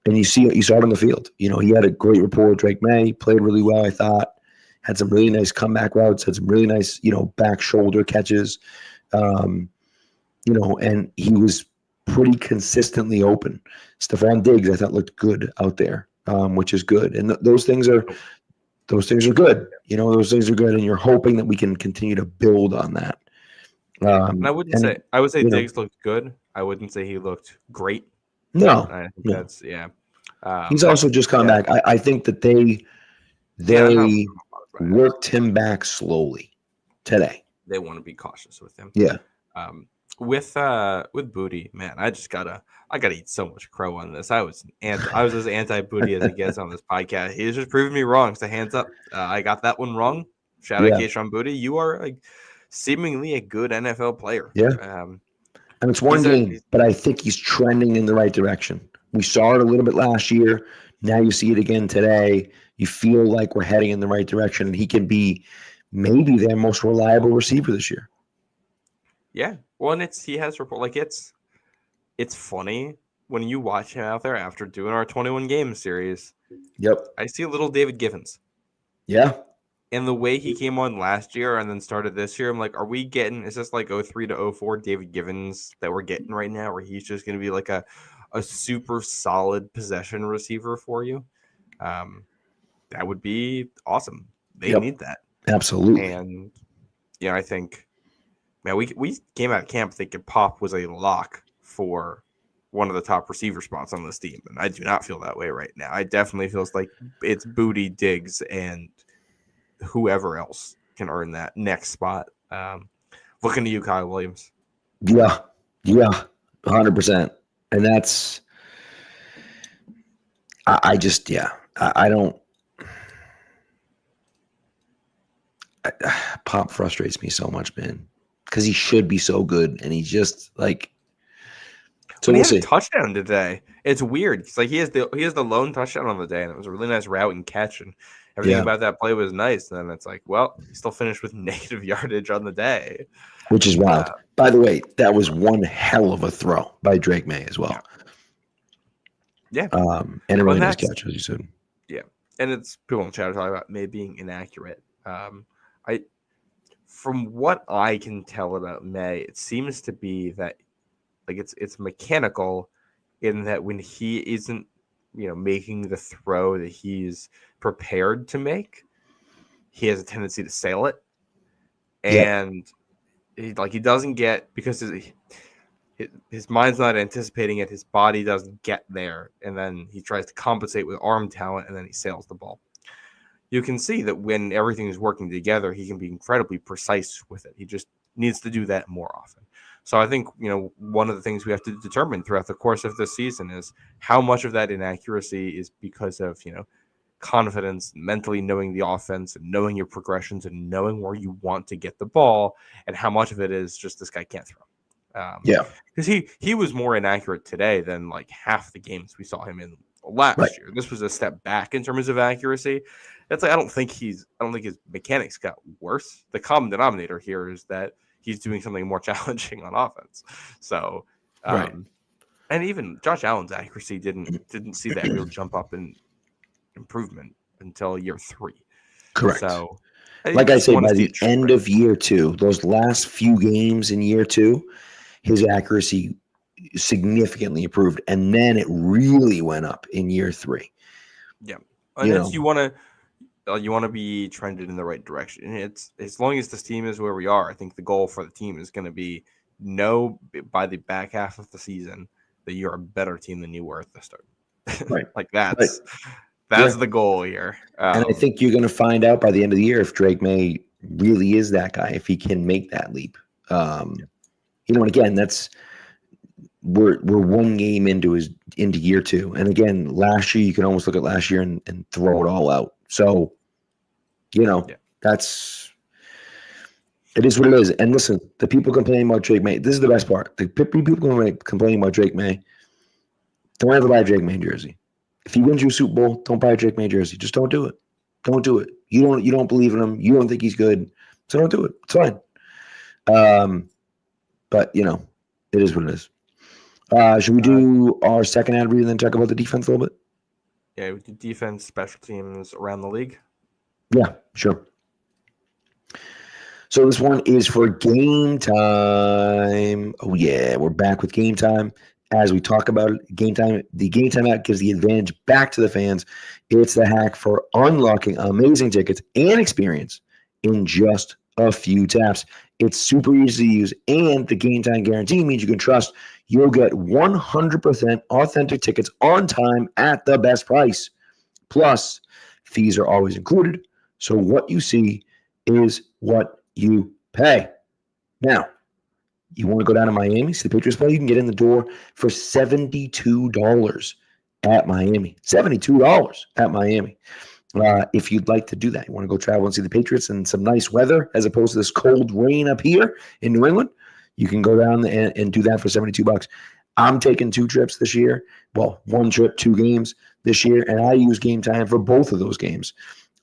you saw it on the field. He had a great rapport with Drake May, played really well, I thought, had some really nice comeback routes, had some really nice, back shoulder catches, and he was pretty consistently open. Stephon Diggs, I thought, looked good out there, which is good. And those things are good. Those things are good, and you're hoping that we can continue to build on that. And I would say Diggs looked good. I wouldn't say he looked great. No, I think that's he's also just come back. I think that they worked him back slowly today. They want to be cautious with him. Yeah. With Boutte, man, I gotta eat so much crow on this. I was as anti-Boutte as it gets on this podcast. He's just proving me wrong. So hands up, I got that one wrong. Shout out Keyshawn Boutte. You are seemingly a good NFL player. Yeah. And it's one game, but I think he's trending in the right direction. We saw it a little bit last year. Now you see it again today. You feel like we're heading in the right direction, and he can be maybe their most reliable receiver this year. Yeah. Well, and he has report it's funny when you watch him out there after doing our 21 game series. Yep. I see a little David Givens. Yeah. And the way he came on last year and then started this year, I'm like, is this like 03 to 04 David Givens that we're getting right now, where he's just going to be like a super solid possession receiver for you? That would be awesome. They need that. Absolutely. And I think, man, we came out of camp thinking Pop was a lock for one of the top receiver spots on this team, and I do not feel that way right now. I definitely feels like it's Boutte, Diggs, and whoever else can earn that next spot. Looking to you, Kyle Williams. Yeah, 100%. And that's, I don't. Pop frustrates me so much, man, because he should be so good, and he's just like. So he had a touchdown today. It's weird. It's like he has the lone touchdown on the day, and it was a really nice route and catch, and everything about that play was nice. And then it's like, well, he still finished with negative yardage on the day, which is wild. By the way, that was one hell of a throw by Drake May as well. Yeah. And a really nice catch, as you said. Yeah, and it's people in the chat are talking about May being inaccurate. From what I can tell about May, it seems to be that it's mechanical in that when he isn't, making the throw that he's prepared to make, he has a tendency to sail it. And he doesn't get, because his mind's not anticipating it, his body doesn't get there, and then he tries to compensate with arm talent, and then he sails the ball. You can see that when everything is working together, he can be incredibly precise with it. He just needs to do that more often. So I think, one of the things we have to determine throughout the course of this season is how much of that inaccuracy is because of, confidence, mentally knowing the offense and knowing your progressions and knowing where you want to get the ball, and how much of it is just this guy can't throw. Because he was more inaccurate today than like half the games we saw him in last year. This was a step back in terms of accuracy. That's I don't think his mechanics got worse. The common denominator here is that he's doing something more challenging on offense. So, and even Josh Allen's accuracy didn't see that real jump up in improvement until year 3. Correct. So, like I say, by the end of year 2, those last few games in year 2, his accuracy significantly improved, and then it really went up in year 3. Yeah, and you want to be trended in the right direction. And it's as long as this team is where we are, I think the goal for the team is going to be by the back half of the season that you're a better team than you were at the start. Right. Like that's the goal here. And I think you're going to find out by the end of the year if Drake May really is that guy, if he can make that leap. And again, we're one game into year 2. And again, last year, you can almost look at last year and throw it all out. So, it is what it is. And listen, the people complaining about Drake May, this is the best part. The people complaining about Drake May, don't ever buy a Drake May jersey. If he wins you a Super Bowl, don't buy a Drake May jersey. Just don't do it. Don't do it. You don't believe in him. You don't think he's good. So don't do it. It's fine. But it is what it is. Should we do our second ad read and then talk about the defense a little bit? Yeah, we do defense, special teams around the league. Yeah, sure. So this one is for Game Time. Oh, yeah, we're back with Game Time. As we talk about it, Game Time, the Game Time app gives the advantage back to the fans. It's the hack for unlocking amazing tickets and experience in just a few taps. It's super easy to use, and the Game Time guarantee means you can trust you'll get 100% authentic tickets on time at the best price. Plus, fees are always included, so what you see is what you pay. Now, you want to go down to Miami, see the Patriots play? You can get in the door for $72 at Miami. $72 at Miami. If you'd like to do that, you want to go travel and see the Patriots in some nice weather as opposed to this cold rain up here in New England, you can go down and do that for $72. I'm taking 2 trips this year. Well, 1 trip, 2 games this year, and I use Game Time for both of those games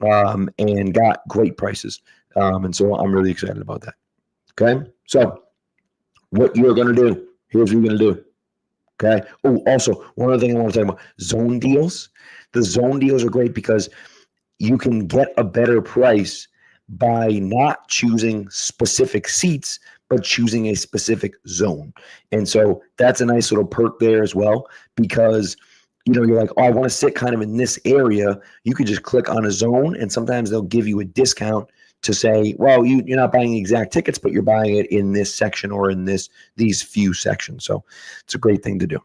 and got great prices. And so I'm really excited about that. Okay? So what you're going to do, here's what you're going to do. Okay? Oh, also, one other thing I want to talk about, zone deals. The zone deals are great because you can get a better price by not choosing specific seats, but choosing a specific zone. And so that's a nice little perk there as well because you're like, oh, I want to sit kind of in this area. You could just click on a zone, and sometimes they'll give you a discount to say, well, you're not buying the exact tickets, but you're buying it in this section or in these few sections. So it's a great thing to do.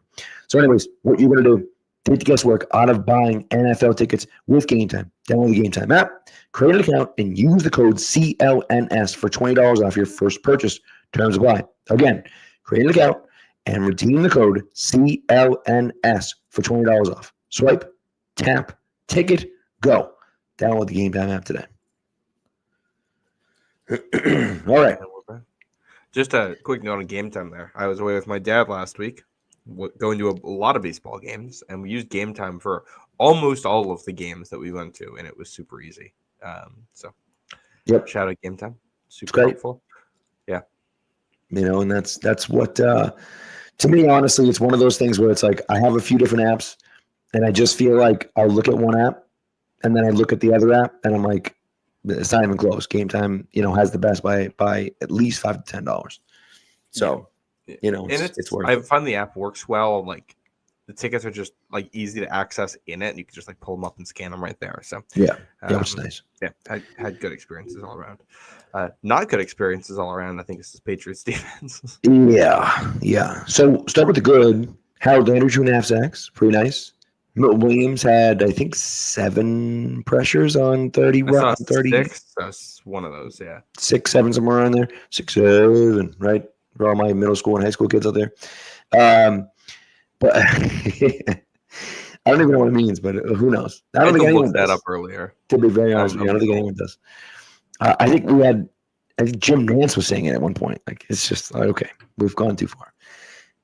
So anyways, what you're going to do, take the guesswork out of buying NFL tickets with Game Time. Download the Game Time app, create an account, and use the code CLNS for $20 off your first purchase. Terms apply. Again, create an account and redeem the code CLNS for $20 off. Swipe, tap, ticket, go. Download the Game Time app today. All right. Just a quick note on Game Time there. I was away with my dad last week, going to a lot of baseball games, and we used Game Time for almost all of the games that we went to, and it was super easy. Yep. Shout out Game Time. Super helpful. Yeah. And that's what, to me, honestly, it's one of those things where it's like I have a few different apps, and I just feel like I'll look at one app, and then I look at the other app, and I'm like, it's not even close. Game Time, has the best by at least $5 to $10. So, it's worth it. I find the app works well. Like the tickets are just like easy to access in it, and you can just like pull them up and scan them right there. So which is nice. Yeah, had good experiences all around. Not good experiences all around. I think it's the Patriots defense. Yeah. So start with the good. Harold Landry 2.5 sacks, pretty nice. Milton Williams had, I think, 7 pressures on 30. 6. That's one of those, yeah. 6, 7, somewhere around there. 6, 7, right? For all my middle school and high school kids out there. But I don't even know what it means, but who knows? I don't think anyone looked that up earlier. To be very honest with you, I don't think anyone does. I think Jim Nance was saying it at one point. Like, it's just, okay, we've gone too far.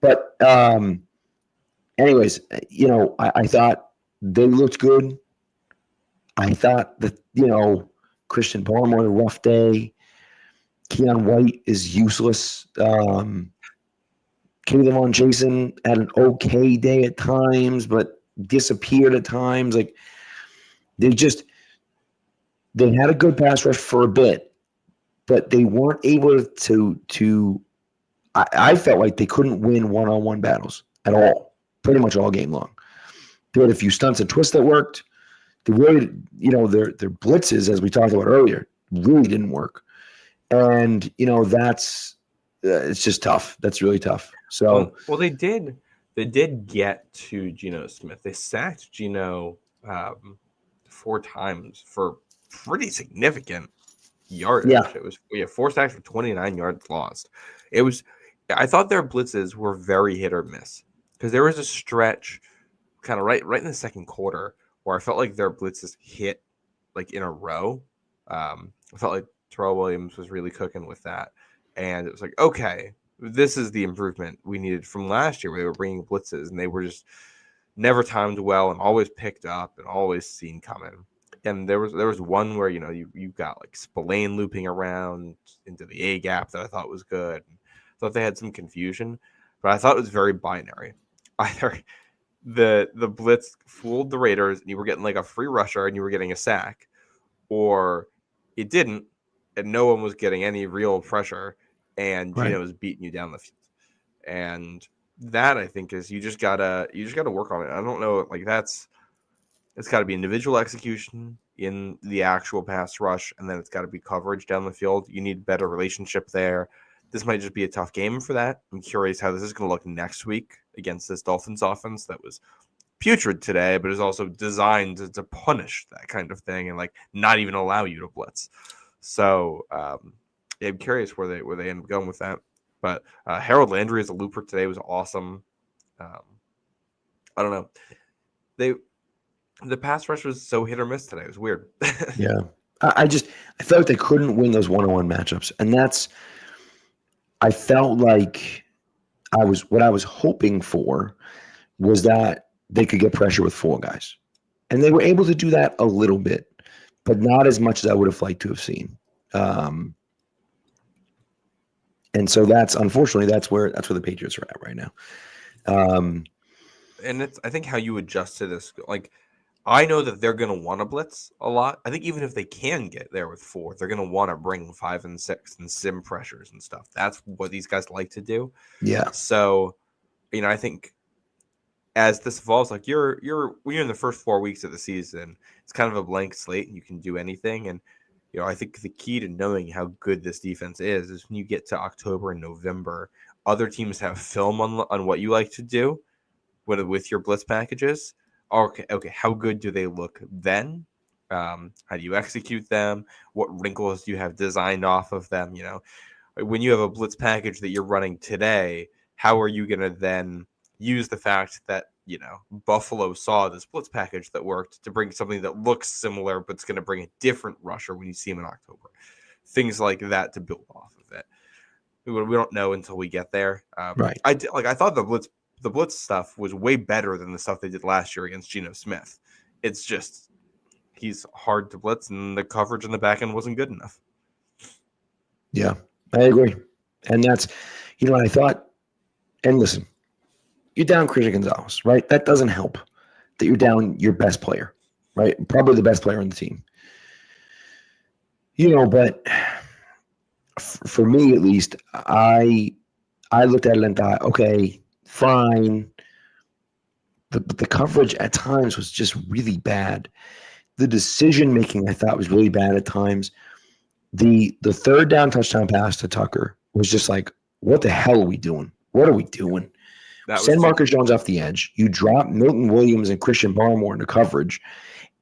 But, anyways, I thought they looked good. I thought that, Christian Barmore, a rough day. Keon White is useless. Kayvon Jason had an okay day at times, but disappeared at times. Like, they had a good pass rush for a bit, but they weren't able to I felt like they couldn't win one-on-one battles at all, pretty much all game long. They had a few stunts and twists that worked. They really, their blitzes, as we talked about earlier, really didn't work. And, that's it's just tough. That's really tough. So, well, they did get to Geno Smith. They sacked Geno 4 times for pretty significant yardage. Yeah. It was 4 sacks for 29 yards lost. I thought their blitzes were very hit or miss, because there was a stretch kind of right in the second quarter where I felt like their blitzes hit like in a row. I felt like Terrell Williams was really cooking with that. And it was like, okay, this is the improvement we needed from last year, where they were bringing blitzes and they were just never timed well and always picked up and always seen coming. And there was one where, you got like Spillane looping around into the A gap that I thought was good. I thought they had some confusion, but I thought it was very binary. Either the blitz fooled the Raiders and you were getting like a free rusher and you were getting a sack, or it didn't and no one was getting any real pressure and Geno was beating you down the field. And that, I think, is you just gotta work on it. I don't know, like it's got to be individual execution in the actual pass rush, and then it's got to be coverage down the field. You need better relationship there. This might just be a tough game for that. I'm curious how this is going to look next week against this Dolphins offense that was putrid today, but is also designed to punish that kind of thing and like not even allow you to blitz. So I'm curious where they end up going with that. But Harold Landry as a looper today was awesome. I don't know. The pass rush was so hit or miss today. It was weird. Yeah. I felt like they couldn't win those one-on-one matchups. And I felt like what I was hoping for was that they could get pressure with 4 guys. And they were able to do that a little bit, but not as much as I would have liked to have seen. And so unfortunately that's where the Patriots are at right now. And I think how you adjust to this, like, I know that they're going to want to blitz a lot. I think even if they can get there with 4, they're going to want to bring 5 and 6 and sim pressures and stuff. That's what these guys like to do. Yeah. So, I think as this evolves, like when you're in the first 4 weeks of the season, it's kind of a blank slate and you can do anything. And, I think the key to knowing how good this defense is when you get to October and November, other teams have film on what you like to do with your blitz packages. Okay, how good do they look then? How do you execute them? What wrinkles do you have designed off of them? When you have a blitz package that you're running today, how are you going to then use the fact that, Buffalo saw this blitz package that worked to bring something that looks similar, but it's going to bring a different rusher when you see him in October? Things like that to build off of it. We don't know until we get there. Right. I thought the blitz stuff was way better than the stuff they did last year against Geno Smith. It's just he's hard to blitz, and the coverage in the back end wasn't good enough. Yeah, I agree. And that's, I thought, and listen, you're down Christian Gonzalez, right? That doesn't help that you're down your best player, right? Probably the best player on the team. But for me at least, I looked at it and thought, okay, fine. But the coverage at times was just really bad. The decision making I thought was really bad at times. The third down touchdown pass to Tucker was just like, what the hell are we doing? What are we doing? Send Marcus Jones off the edge. You drop Milton Williams and Christian Barmore into coverage,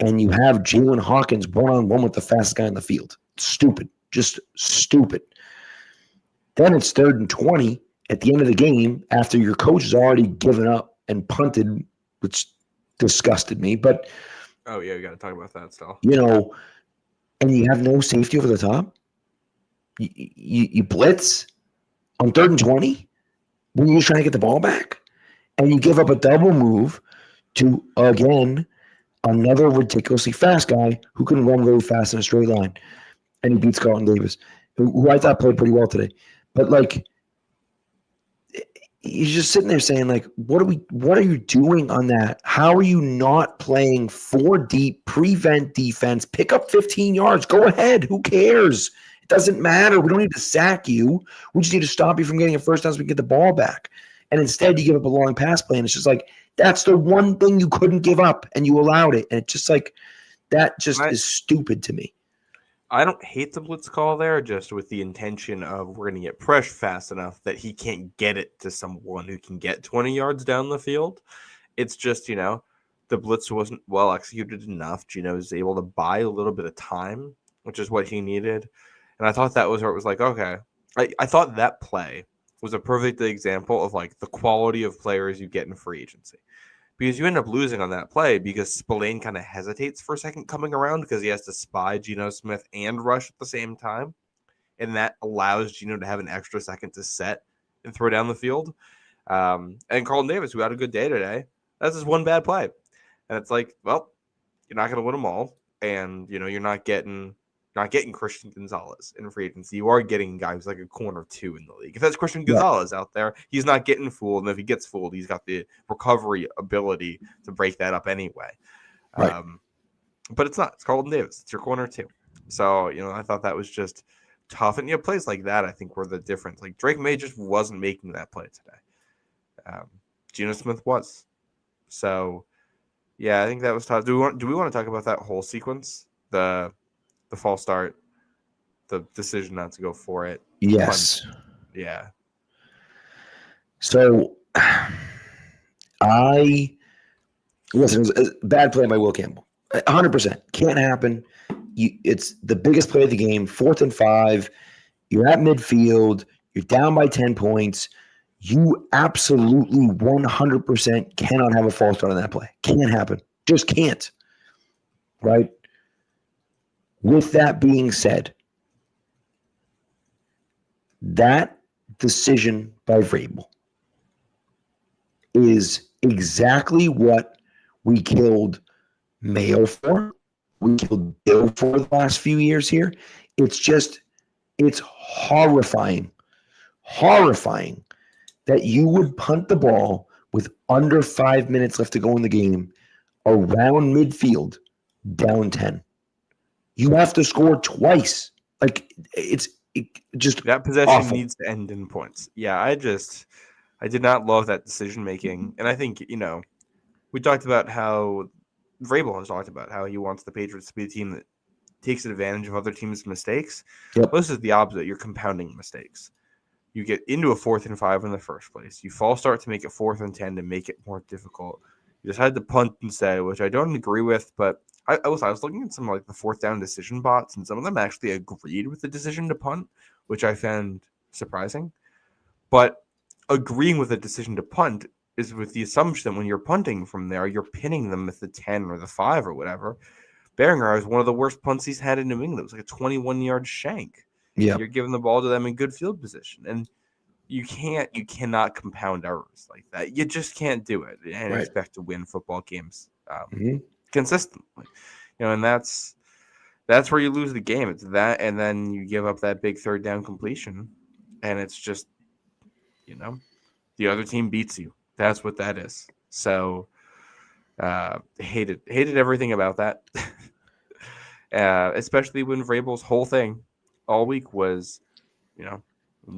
and you have Jalen Hawkins one-on-one with the fastest guy in the field. Stupid. Just stupid. Then it's 3rd and 20 at the end of the game after your coach has already given up and punted, which disgusted me. But oh yeah, we got to talk about that still. And you have no safety over the top. You blitz on 3rd and 20 when you're trying to get the ball back, and you give up a double move to, again, another ridiculously fast guy who can run really fast in a straight line, and he beats Carlton Davis, who I thought played pretty well today. But like, he's just sitting there saying, like, what are you doing on that? How are you not playing 4 deep, prevent defense, pick up 15 yards, go ahead, who cares? It doesn't matter. We don't need to sack you. We just need to stop you from getting a first down so we can get the ball back. And instead, you give up a long pass play, and it's just like, that's the one thing you couldn't give up, and you allowed it. And it's just like, that just is stupid to me. I don't hate the blitz call there, just with the intention of we're going to get pressure fast enough that he can't get it to someone who can get 20 yards down the field. It's just, the blitz wasn't well executed enough. Gino was able to buy a little bit of time, which is what he needed. And I thought that was where it was like, okay. I thought that play was a perfect example of like the quality of players you get in free agency. Because you end up losing on that play because Spillane kind of hesitates for a second coming around because he has to spy Geno Smith and rush at the same time. And that allows Geno to have an extra second to set and throw down the field. And Carlton Davis, who had a good day today, that's just one bad play. And it's like, well, you're not going to win them all. And, you're not getting Christian Gonzalez in free agency. You are getting guys like a corner 2 in the league. If that's Christian Gonzalez out there, he's not getting fooled. And if he gets fooled, he's got the recovery ability to break that up anyway. Right. But it's not. It's Carlton Davis. It's your corner 2. So, I thought that was just tough. And, plays like that, I think, were the difference. Like, Drake May just wasn't making that play today. Geno Smith was. So, yeah, I think that was tough. Do we want to talk about that whole sequence? The false start, the decision not to go for it. Yes. Yeah. So listen, it was a bad play by Will Campbell. 100%. Can't happen. It's the biggest play of the game, 4th and 5. You're at midfield. You're down by 10 points. You absolutely 100% cannot have a false start on that play. Can't happen. Just can't. Right? With that being said, that decision by Vrabel is exactly what we killed Mayo for. We killed Bill for the last few years here. It's horrifying that you would punt the ball with under 5 minutes left to go in the game around midfield down 10. You have to score twice. Like it just that possession awful. Needs to end in points. Yeah, I did not love that decision making, and I think we talked about how Vrabel has talked about how he wants the Patriots to be a team that takes advantage of other teams' mistakes. Yep. This is the opposite. You're compounding mistakes. You get into a 4th and 5 in the first place. You false start to make it 4th and 10 to make it more difficult. You decided to punt instead, which I don't agree with, but I was looking at some like the 4th down decision bots, and some of them actually agreed with the decision to punt, which I found surprising. But agreeing with the decision to punt is with the assumption that when you're punting from there, you're pinning them with the 10 or the 5 or whatever. Behringer has one of the worst punts he's had in New England. It was like a 21-yard shank. Yeah, you're giving the ball to them in good field position, and you cannot compound errors like that. You just can't do it and expect to win football games consistently. And that's where you lose the game. It's that, and then you give up that big 3rd down completion, and it's just, the other team beats you. That's what that is. So, hated everything about that. Especially when Vrabel's whole thing all week was, in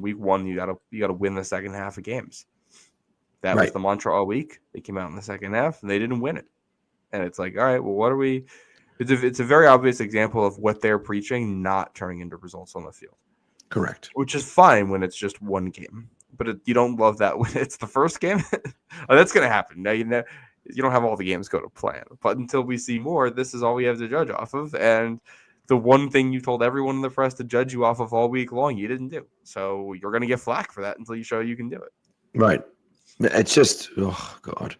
week 1 you gotta win the second half of games. That was the mantra all week. They came out in the second half and they didn't win it. And it's like, all right, well, what are we? It's a very obvious example of what they're preaching not turning into results on the field. Correct. Which is fine when it's just one game, but you don't love that when it's the first game. That's going to happen. Now, you don't have all the games go to plan, but until we see more, this is all we have to judge off of. And the one thing you told everyone in the press to judge you off of all week long, you didn't do. So you're going to get flack for that until you show you can do it. Right. It's just, oh God,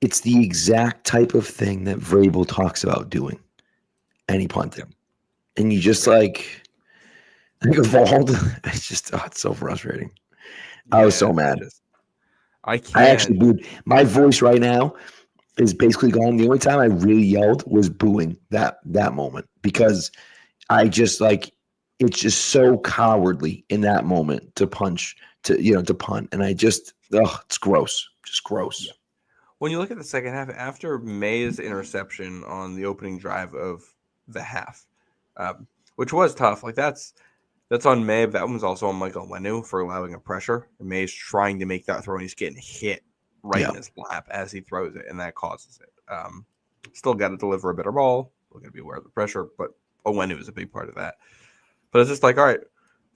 it's the exact type of thing that Vrabel talks about doing. And he punted. And you just like, I think evolved. It's just, it's so frustrating. I was so mad. I actually booed. My voice right now is basically gone. The only time I really yelled was booing that moment, because I just like, it's just so cowardly in that moment to punt. And I just, it's gross. Just gross. Yeah. When you look at the second half, after May's interception on the opening drive of the half, which was tough. Like that's on May, but that one was also on Michael Lenu for allowing a pressure. And May's trying to make that throw, and he's getting hit right in his lap as he throws it, and that causes it. Still got to deliver a better ball. We're going to be aware of the pressure, but Lenu is a big part of that. But it's just like, all right,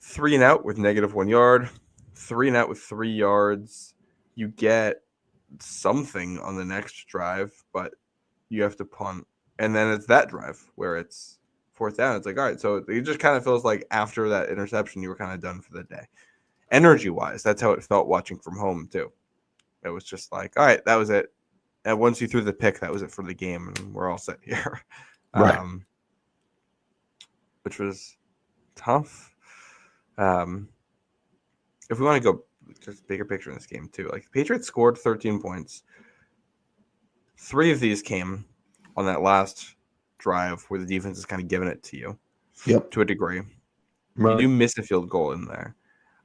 3 and out with -1 yard, 3 and out with 3 yards. You get something on the next drive, but you have to punt. And then it's that drive where it's 4th down. It's like, all right, so it just kind of feels like after that interception, you were kind of done for the day. Energy-wise, that's how it felt watching from home, too. It was just like, all right, that was it. And once you threw the pick, that was it for the game, and we're all set here. Right. Which was tough. If we want to go just bigger picture in this game, too, like the Patriots scored 13 points. 3 of these came on that last drive where the defense is kind of giving it to you to a degree. Right. You do miss a field goal in there.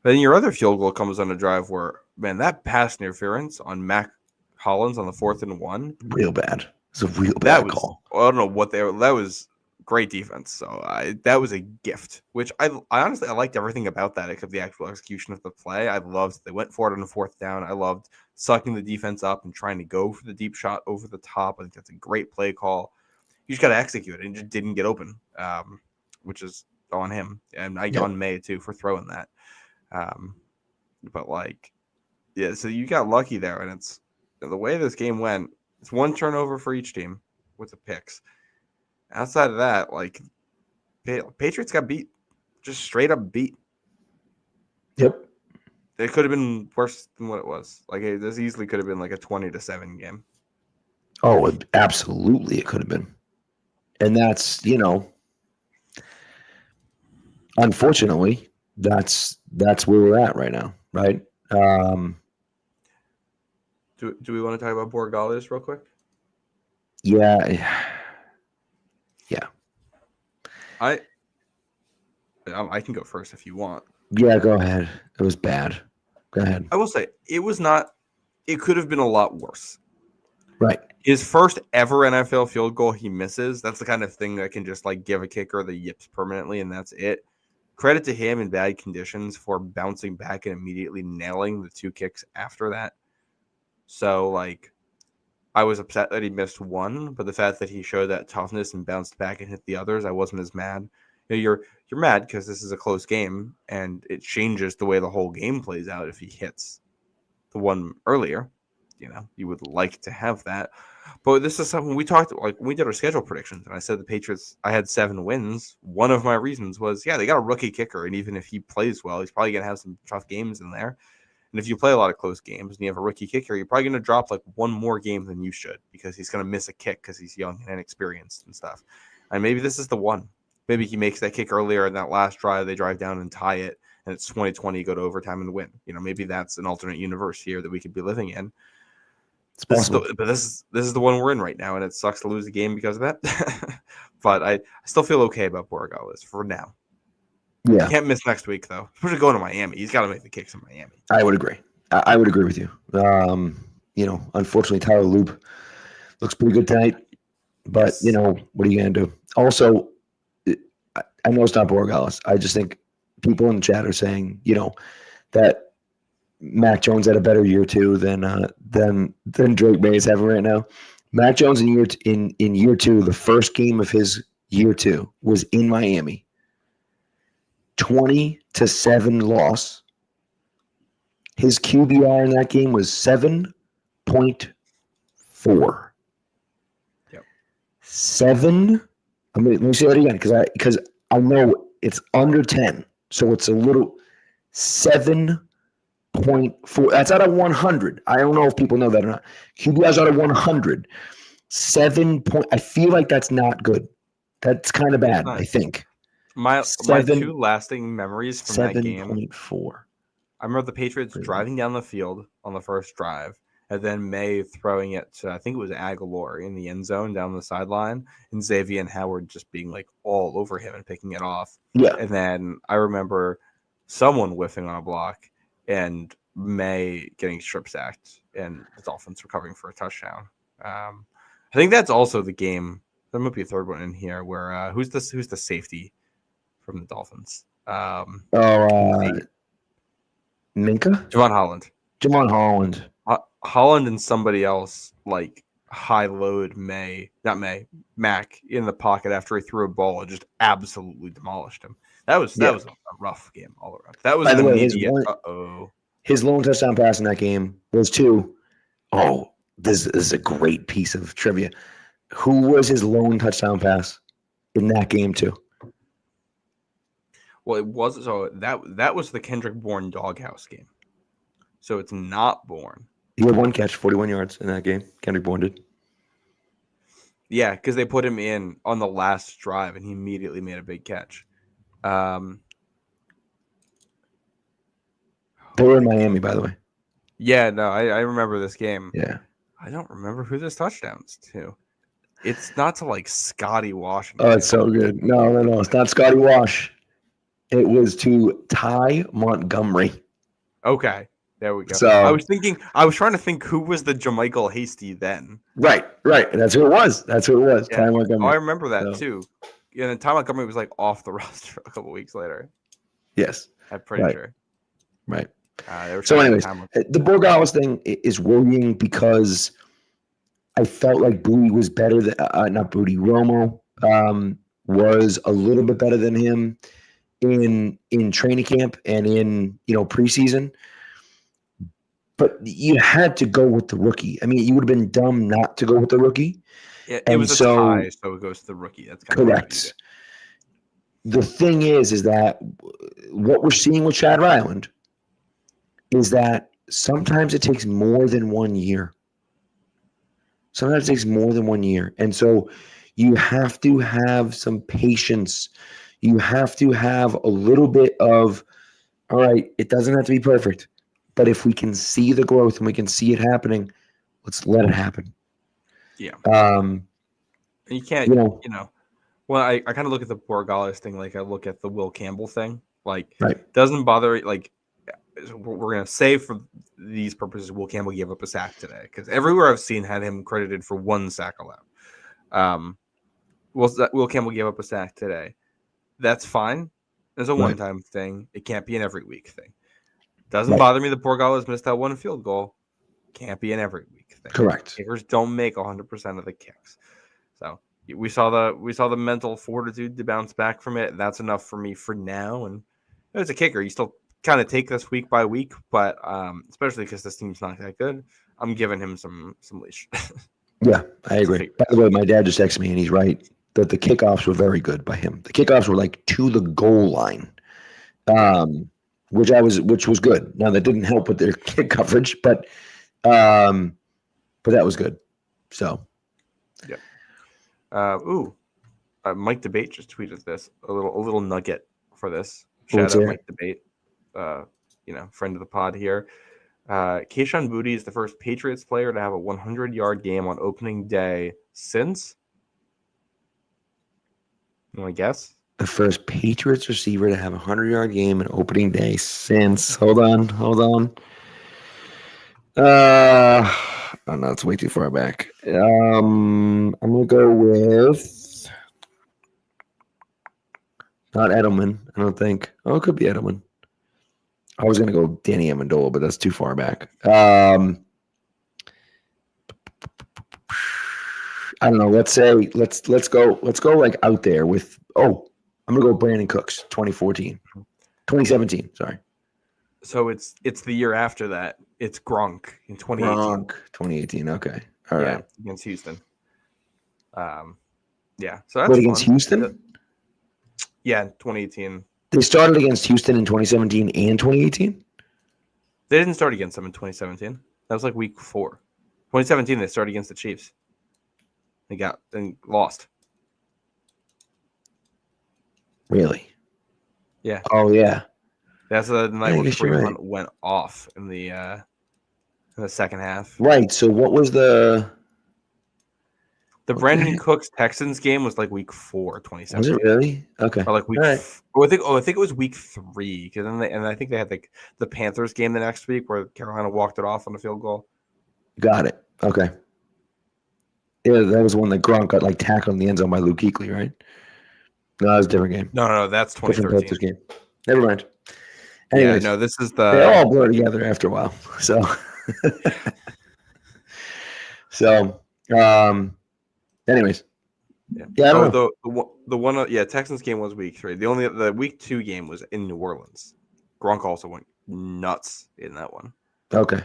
But then your other field goal comes on a drive where, man, that pass interference on Mac Hollins on the 4th and 1. Real bad. It's a real bad call. I don't know what that was. Great defense. So that was a gift, which I honestly liked everything about that except the actual execution of the play. I loved they went for it on the 4th down. I loved sucking the defense up and trying to go for the deep shot over the top. I think that's a great play call. You just got to execute it. It just didn't get open, which is on him. And on May, too, for throwing that. But, like, yeah, so you got lucky there. And it's the way this game went, it's 1 turnover for each team with the picks. Outside of that, like, Patriots got beat. Just straight up beat. Yep. It could have been worse than what it was. Like, this easily could have been like a 20-7 game. Oh, absolutely it could have been. And that's, unfortunately, that's where we're at right now, right? Do we want to talk about Borregales real quick? Yeah. I can go first if you want. Yeah, go ahead. It was bad. Go ahead. I will say it was not. It could have been a lot worse. Right. His first ever NFL field goal he misses. That's the kind of thing that can just like give a kicker the yips permanently, and that's it. Credit to him in bad conditions for bouncing back and immediately nailing the 2 kicks after that. So, like, I was upset that he missed one, but the fact that he showed that toughness and bounced back and hit the others, I wasn't as mad. You're mad because this is a close game, and it changes the way the whole game plays out if he hits the one earlier. You would like to have that. But this is something we talked, like, when we did our schedule predictions, and I said the Patriots, I had 7 wins. One of my reasons was, they got a rookie kicker, and even if he plays well, he's probably going to have some tough games in there. And if you play a lot of close games and you have a rookie kicker, you're probably going to drop like 1 more game than you should because he's going to miss a kick because he's young and inexperienced and stuff. And maybe this is the one. Maybe he makes that kick earlier in that last drive. They drive down and tie it, and it's 20-20, go to overtime and win. Maybe that's an alternate universe here that we could be living in. It's possible. But this is the one we're in right now, and it sucks to lose the game because of that. But I still feel okay about Borregales for now. Yeah. Can't miss next week, though. Especially going to Miami. He's got to make the kicks in Miami. I would agree. I would agree with you. Unfortunately, Tyler Loop looks pretty good tonight. But, what are you going to do? Also, I know it's not Borregales. I just think people in the chat are saying, that Mac Jones had a better year 2 than Drake May is having right now. Mac Jones in year 2, the first game of his year 2 was in Miami. 20-7 loss. His QBR in that game was 7.4. Yep. 7. Let me say that again because I know it's under 10, so it's a little 7.4. That's out of 100. I don't know if people know that or not. QBR's out of 100. 7 point. I feel like that's not good. That's kind of bad. I think. My 2 lasting memories from that game. 7.4. I remember the Patriots driving down the field on the first drive, and then May throwing it to, I think it was Aguilar in the end zone down the sideline, and Xavier and Howard just being like all over him and picking it off. Yeah. And then I remember someone whiffing on a block and May getting strip sacked and the Dolphins recovering for a touchdown. I think that's also the game. there might be a third one in here where who's the safety from the Dolphins? Minka? Javon Holland. Javon Holland. Holland and somebody else like high load Mac in the pocket after he threw a ball and just absolutely demolished him. That was a rough game all around. That was By the way, immediate. His lone touchdown pass in that game was to. Oh, this is a great piece of trivia. Who was his lone touchdown pass in that game too? Well, it was that was the Kendrick Bourne doghouse game. So it's not Bourne. He had one catch, 41 yards in that game. Kendrick Bourne did. Yeah, because they put him in on the last drive, and he immediately made a big catch. They were in Miami, by the way. Yeah, no, I remember this game. Yeah. I don't remember who this touchdown's to. It's not to like Scotty Washington. Oh, it's so good. No. It's not Scotty Wash. It was to Ty Montgomery. Okay. There we go. So I was trying to think who was the Jermichael Hasty then. Right. That's who it was. Yeah. Ty Montgomery. Oh, I remember that too. Yeah, and Ty Montgomery was like off the roster a couple weeks later. Yes. I'm pretty sure. Right. So anyways, the Borregales thing is worrying because I felt like Booty was better than not Booty. Romo was a little bit better than him in training camp and in preseason. But you had to go with the rookie. I mean, you would have been dumb not to go with the rookie. Yeah, it was a tie, so it goes to the rookie. That's kind correct. The thing is that what we're seeing with Chad Ryland is that sometimes it takes more than 1 year. And so you have to have some patience. You have to have a little bit of, all right, it doesn't have to be perfect. But if we can see the growth and we can see it happening, let's let it happen. Yeah. You can't, Well, I kind of look at the Borregales thing like I look at the Will Campbell thing. Like, doesn't bother, like, we're going to say for these purposes, Will Campbell gave up a sack today. Because everywhere I've seen had him credited for one sack allowed. Will Campbell gave up a sack today. That's fine. It's a one-time thing. It can't be an every week thing. Doesn't bother me the Borregales missed that one field goal. Can't be an every week thing. Correct. Kickers don't make 100% of the kicks. So we saw the mental fortitude to bounce back from it. That's enough for me for now. And as a kicker, you still kind of take this week by week, but especially because this team's not that good, I'm giving him some leash. Yeah, I agree. By the way, my dad just texted me, and he's right that the kickoffs were very good by him. The kickoffs were like to the goal line. Which was good. Now that didn't help with their kick coverage, but that was good. So, yeah. Mike Debate just tweeted this a little nugget for this. Shout out Mike Debate, friend of the pod here. Kayshon Boutte is the first Patriots player to have a 100-yard game on opening day since. You want to guess? The first Patriots receiver to have a 100-yard game in opening day since. Hold on. Oh no, it's way too far back. I'm gonna go with not Edelman. I don't think. Oh, it could be Edelman. I was gonna go Danny Amendola, but that's too far back. I don't know. Let's go like out there with. I'm going to go Brandon Cooks, 2017, sorry. So it's the year after that. It's Gronk in 2018. Gronk, 2018, okay. All right. Against Houston. So that's against Houston? Yeah, 2018. They started against Houston in 2017 and 2018? They didn't start against them in 2017. That was like week 4. 2017, they started against the Chiefs. They lost. Really? Yeah. Oh, yeah. That's the night when Kareem Hunt went off in the second half. Right. So what was the Brandon Cooks Texans game was like week 4, 2017. Was it really? Okay. Or like week. Right. I think it was week 3 because then I think they had the Panthers game the next week where Carolina walked it off on a field goal. Got it. Okay. Yeah, that was one that Gronk got like tackled in the end zone by Luke Kuechly, right? No, that was a different game. No, that's Different 2013. Panthers game. Never mind. Yeah, Anyways, no, this is they all blur together after a while. So, anyways, yeah. I don't know. The one Texans game was week 3. The week 2 game was in New Orleans. Gronk also went nuts in that one. Okay.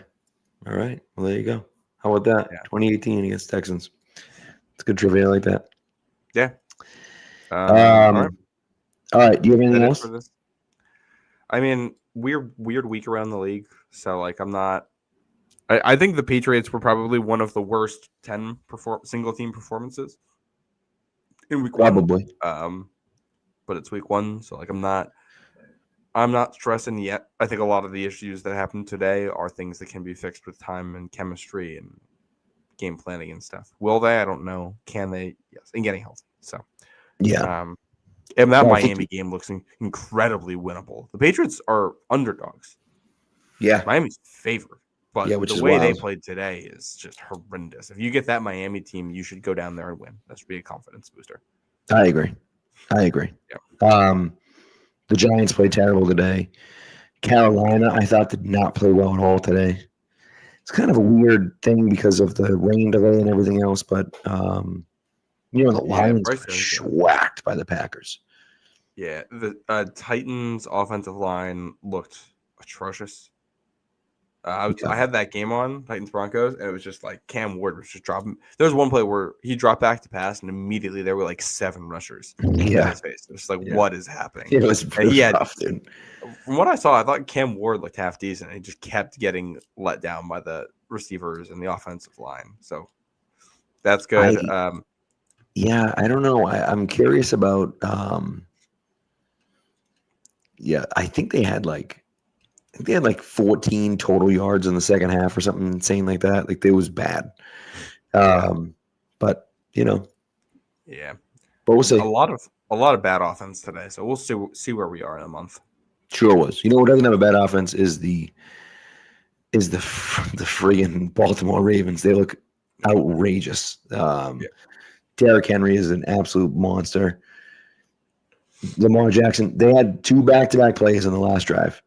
All right. Well, there you go. How about that? Yeah. 2018 against Texans. It's good trivia like that. Yeah. All All right. Do you have anything else? I mean, weird week around the league. So, like, I'm not. I think the Patriots were probably one of the worst 10 single team performances in week 1. Probably. But it's week 1, so like I'm not stressing yet. I think a lot of the issues that happened today are things that can be fixed with time and chemistry and game planning and stuff. Will they? I don't know. Can they? Yes, and getting healthy. So yeah. And that Miami game looks incredibly winnable. The Patriots are underdogs. Yeah. Miami's favored. But which the way they played today is just horrendous. If you get that Miami team, you should go down there and win. That should be a confidence booster. I agree. Yeah. The Giants played terrible today. Carolina, I thought, did not play well at all today. It's kind of a weird thing because of the rain delay and everything else, but the Lions got schwacked by the Packers. Yeah, the Titans' offensive line looked atrocious. I had that game on, Titans Broncos, and it was just like Cam Ward was just dropping. There was one play where he dropped back to pass, and immediately there were like 7 rushers in his face. It was like, what is happening? It was rough, dude. From what I saw, I thought Cam Ward looked half decent. He just kept getting let down by the receivers and the offensive line. So that's good. I don't know. I'm curious about. I think they had like 14 total yards in the second half or something insane like that. Like, it was bad. But yeah. But we'll see. A lot of bad offense today. So we'll see where we are in a month. Sure was. Who doesn't have a bad offense is the friggin' Baltimore Ravens. They look outrageous. Derrick Henry is an absolute monster. Lamar Jackson, they had 2 back-to-back plays in the last drive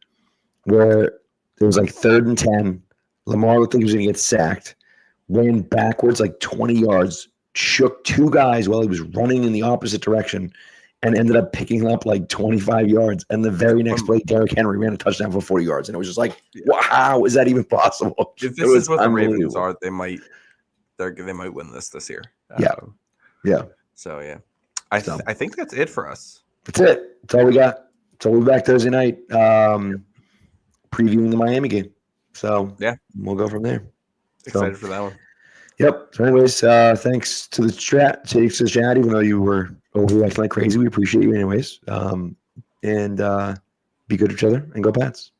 where it was like 3rd and 10. Lamar looked like he was going to get sacked, ran backwards like 20 yards, shook 2 guys while he was running in the opposite direction, and ended up picking up like 25 yards. And the very next play, Derrick Henry ran a touchdown for 40 yards. And it was just like, wow, is that even possible? If this is what the Ravens are, they might win this year. Yeah. So, yeah. I think that's it for us. That's it. That's all we got. So we'll be back Thursday night previewing the Miami game. So yeah, we'll go from there. Excited for that one. Yep. So anyways, thanks to the chat, even though you were overreacting like crazy. We appreciate you anyways. And be good to each other and go Pats.